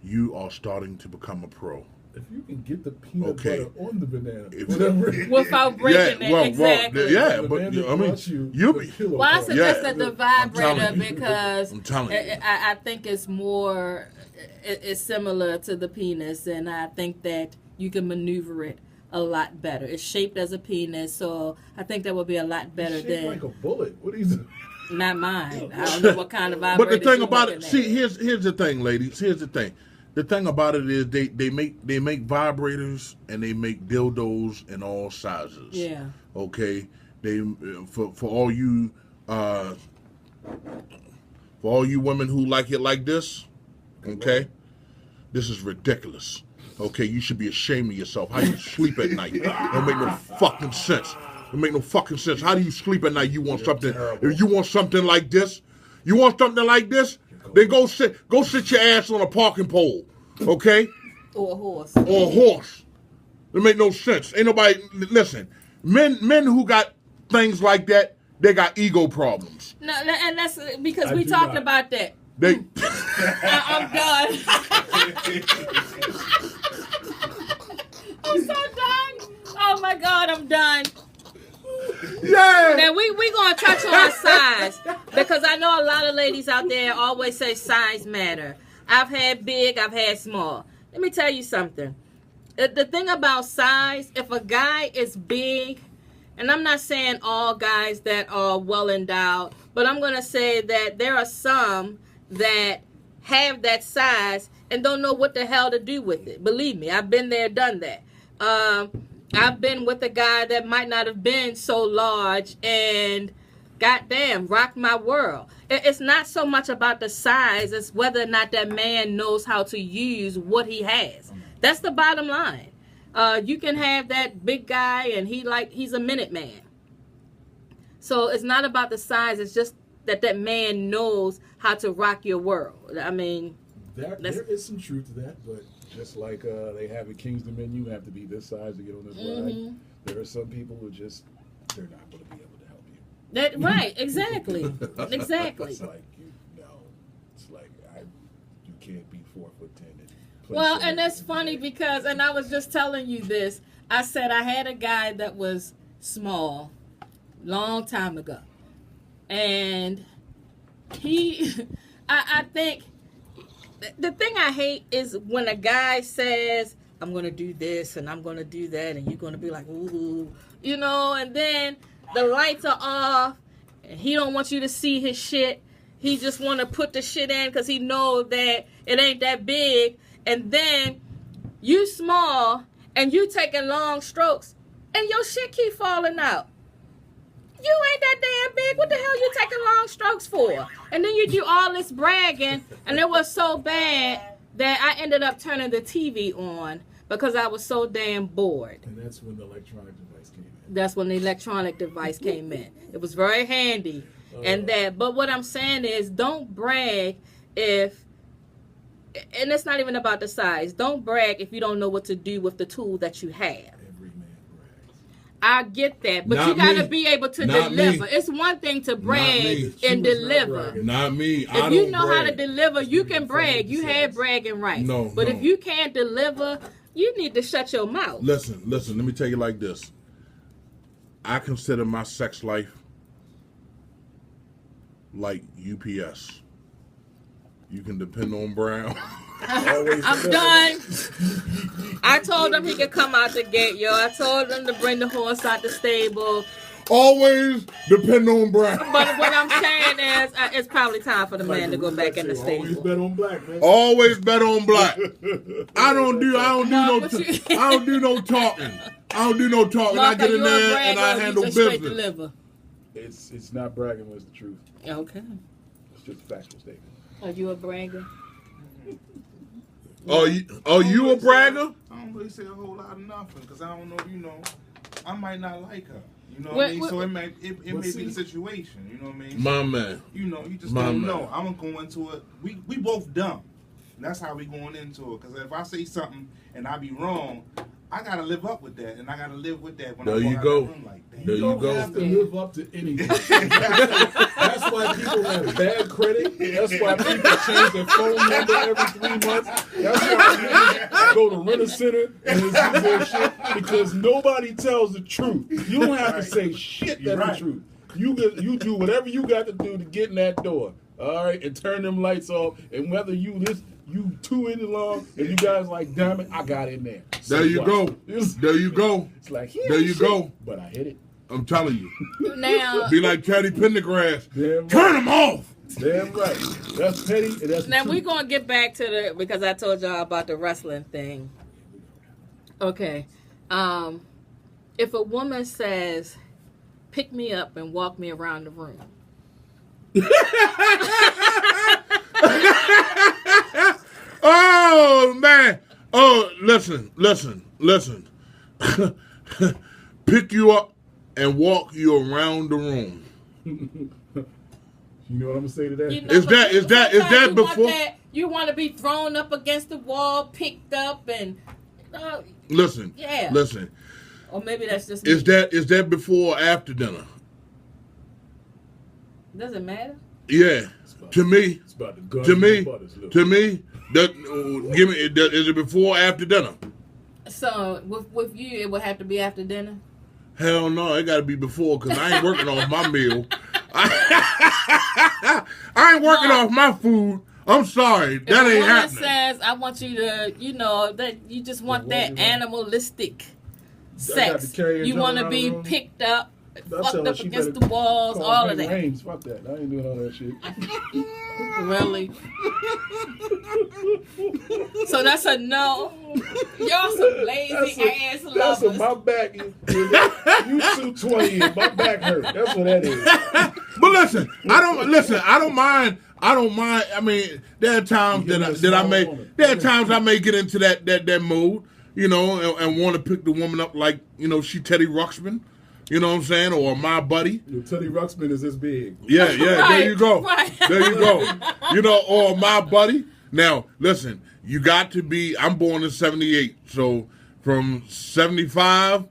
you are starting to become a pro. If you can get the peanut butter on the banana without breaking it, exactly. But I mean, you'll be. Well, I suggested the vibrator because I think it's more, it's similar to the penis, and I think that you can maneuver it a lot better. It's shaped as a penis, so I think that would be a lot better than like a bullet. What are you doing? Not mine. I don't know what kind of vibrator. But the thing about it, see, here's the thing, ladies. Here's the thing. The thing about it is they make vibrators and they make dildos in all sizes. Yeah. Okay. They for all you women who like it like this. Okay. This is ridiculous. Okay, you should be ashamed of yourself. How you sleep at night? Don't make no fucking sense. Don't make no fucking sense. How do you sleep at night? You want something? Terrible. If you want something like this, then go sit your ass on a parking pole. Okay, Or a horse. or a horse. It make no sense. Ain't nobody listen. Men who got things like that, they got ego problems. No, and that's because I we do talked not. about that. They I'm done. I'm so done. Oh my God, I'm done. yeah. Now we gonna touch on size because I know a lot of ladies out there always say size matter. I've had big, I've had small. Let me tell you something. The thing about size, if a guy is big, and I'm not saying all guys that are well endowed, but I'm gonna say that there are some that have that size and don't know what the hell to do with it. Believe me, I've been there, done that. I've been with a guy that might not have been so large and goddamn rocked my world. It's not so much about the size, it's whether or not that man knows how to use what he has. That's the bottom line. You can have that big guy and he's a minute man. So it's not about the size, it's just that man knows how to rock your world. I mean, There is some truth to that, but just like they have at King's Dominion, you have to be this size to get on this ride. There are some people who they're not going to be able to help you. that right, exactly. Exactly. It's like, you can't be 4'10" and play Well, center and that's every funny day. because, and I was just telling you this, I said I had a guy that was small, long time ago. And I think, the thing I hate is when a guy says, I'm going to do this and I'm going to do that, and you're going to be like, ooh, and then the lights are off and he don't want you to see his shit. He just want to put the shit in because he know that it ain't that big. And then you small and you taking long strokes and your shit keep falling out. You ain't that damn big. What the hell you taking long strokes for? And then you do all this bragging, and it was so bad that I ended up turning the TV on because I was so damn bored. And that's when the electronic device came in. That's when the electronic device came in. It was very handy. But what I'm saying is, don't brag and it's not even about the size. Don't brag if you don't know what to do with the tool that you have. Every man brags. I get that, but Not you got to me. be able to Not deliver. me. It's one thing to brag me. She and was not deliver. bragging. Not me. If you know how to deliver, you can brag. You have bragging rights. No, but no. if you can't deliver, you need to shut your mouth. Listen. Let me tell you like this. I consider my sex life like UPS. You can depend on Brown. Always I'm remember- done. I told him he could come out the gate, yo. I told him to bring the horse out the stable. Always depend on Brown. But what I'm saying is, it's probably time for the man to go back in the Always stable. bet on black, man. Always bet on black. I don't do No, no but you- I don't do no talking. I don't do no talking. I get in you a there and I bragger, you handle just straight business. deliver. It's not bragging, it's the truth. Okay. It's just a factual statement. Are you a bragger? Oh, you a bragger? I don't really say a whole lot of nothing because I don't know. I might not like her. You know what What- I mean? what- So it may Well, be see- the situation. You know what I mean? My man. You just My don't man. know. I'm gonna go into it. We both dumb. And that's how we going into it. Because if I say something and I be wrong, I gotta live up with that, and I gotta live with that when There I you walk out go. the room. Like, damn. There You you don't go. have to live up to anything. That's why people have bad credit. That's why people change their phone number every 3 months. That's why niggas go to Rent-A-Center and listen to their shit because nobody tells the truth. You don't have to say shit You're that's right. the truth. You do whatever you got to do to get in that door. All right, and turn them lights off. And whether you 2 inches long and you guys like, damn it, I got in there. So There you what? go. It's There you go. like, There you shit, go. But I hit it. I'm telling you. Now, Be like Teddy Pendergrass. Damn right. Turn them off. Damn right. That's petty. And that's Now we're gonna get back to the because I told y'all about the wrestling thing. Okay. If a woman says, "Pick me up and walk me around the room," Oh man. Oh, listen. Pick you up and walk you around the room. You know what I'm gonna say to that? you know, Is but that sometimes you before? want that- you want to be thrown up against the wall, picked up, and Listen. yeah. Listen. Or maybe that's just Is me. that before or after dinner? Doesn't matter. Yeah. To me. It's about the guns To and me. the butters, look. To me. That give me. Is it before or after dinner? So with you, it would have to be after dinner. Hell no, it got to be before because I ain't working off my meal. I ain't working off my food. I'm sorry, If that a ain't woman happening. says, "I want you to," that you just want Yeah, that what you want? animalistic I got sex. to carry her You want to around be the room. picked up, I'll fucked tell her up she against better the walls, call all Ving of that. Rhames. Fuck that. I ain't doing all that shit. Really? So that's a no. Y'all some lazy ass That's a lovers. my back. You 220 and my back hurt. That's what that is. But listen. I don't mind. I mean, there are times You that give me a I small may. woman. There are times I may get into that mood, and want to pick the woman up like she Teddy Ruxpin. You know what I'm saying? Or my buddy. Your Teddy Ruxpin is this big. Yeah, there you go. Right. There you go. Or my buddy. Now, listen, you got to be, I'm born in 78, so from 75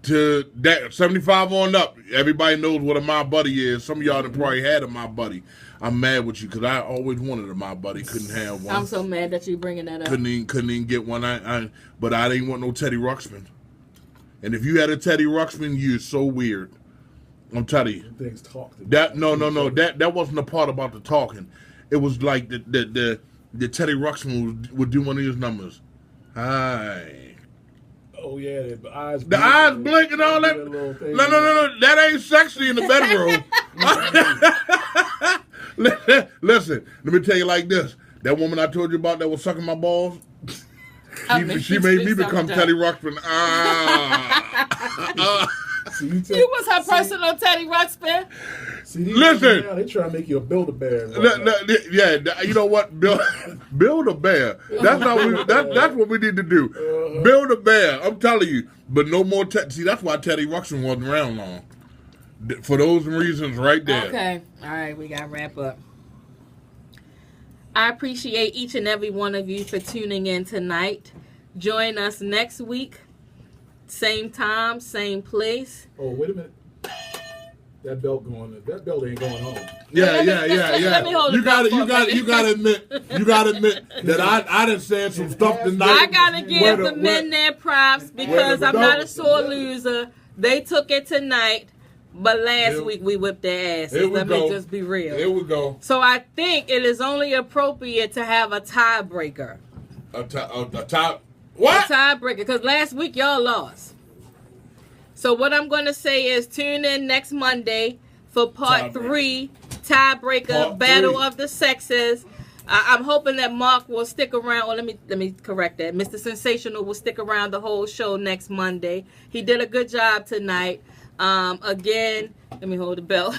to 75 on up, everybody knows what a my buddy is. Some of y'all that probably had a my buddy. I'm mad with you because I always wanted a my buddy, couldn't have one. I'm so mad that you bringing that up. Couldn't even get one. But I didn't want no Teddy Ruxpin. And if you had a Teddy Ruxpin, you're so weird. I'm telling you. Things talk to me. No. That wasn't the part about the talking. It was like the Teddy Ruxpin would do one of his numbers. Hi. Oh yeah, the eyes. The eyes blink and all that. little thing. No. That ain't sexy in the bedroom. Listen, let me tell you like this. That woman I told you about that was sucking my balls. She made me become Teddy Ruxpin. See, You was her personal Teddy Ruxpin. See, these Listen. now, they try to make you a Build-A-Bear. Yeah, you know what? Build a bear. That's what we need to do. Build a bear. I'm telling you. But no more. See, that's why Teddy Ruxpin wasn't around long. For those reasons, right there. Okay. All right, we got to wrap up. I appreciate each and every one of you for tuning in tonight. Join us next week. Same time, same place. Oh, wait a minute. That belt ain't going home. Yeah. Let me hold You it got back for a minute. you got to admit that I done said some stuff tonight. I gotta give the men their props because I'm not a sore loser. They took it tonight, but last week we whipped their asses. Here we Let go. me just be real. Here we go. So I think it is only appropriate to have a tiebreaker. A top. A What? tiebreaker, because last week y'all lost. So what I'm going to say is tune in next Monday for part 3, tiebreaker, Part battle 3. of the sexes. I'm hoping that Mark will stick around. Or let me correct that. Mr. Sensational will stick around the whole show next Monday. He did a good job tonight. Again, let me hold the bell.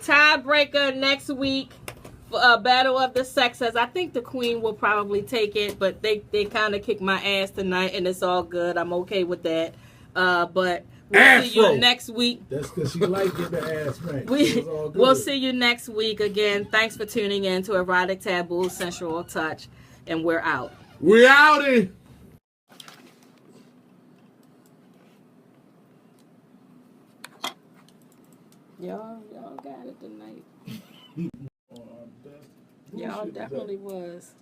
Tiebreaker next week. Battle of the sexes. I think the queen will probably take it, but they kind of kicked my ass tonight, and it's all good. I'm okay with that. But we'll see you next week. That's because she liked getting the ass spanked. We'll see you next week again. Thanks for tuning in to Erotic, Taboo, Sensual Touch, and we're out. We outie. Y'all got it tonight. Y'all definitely was.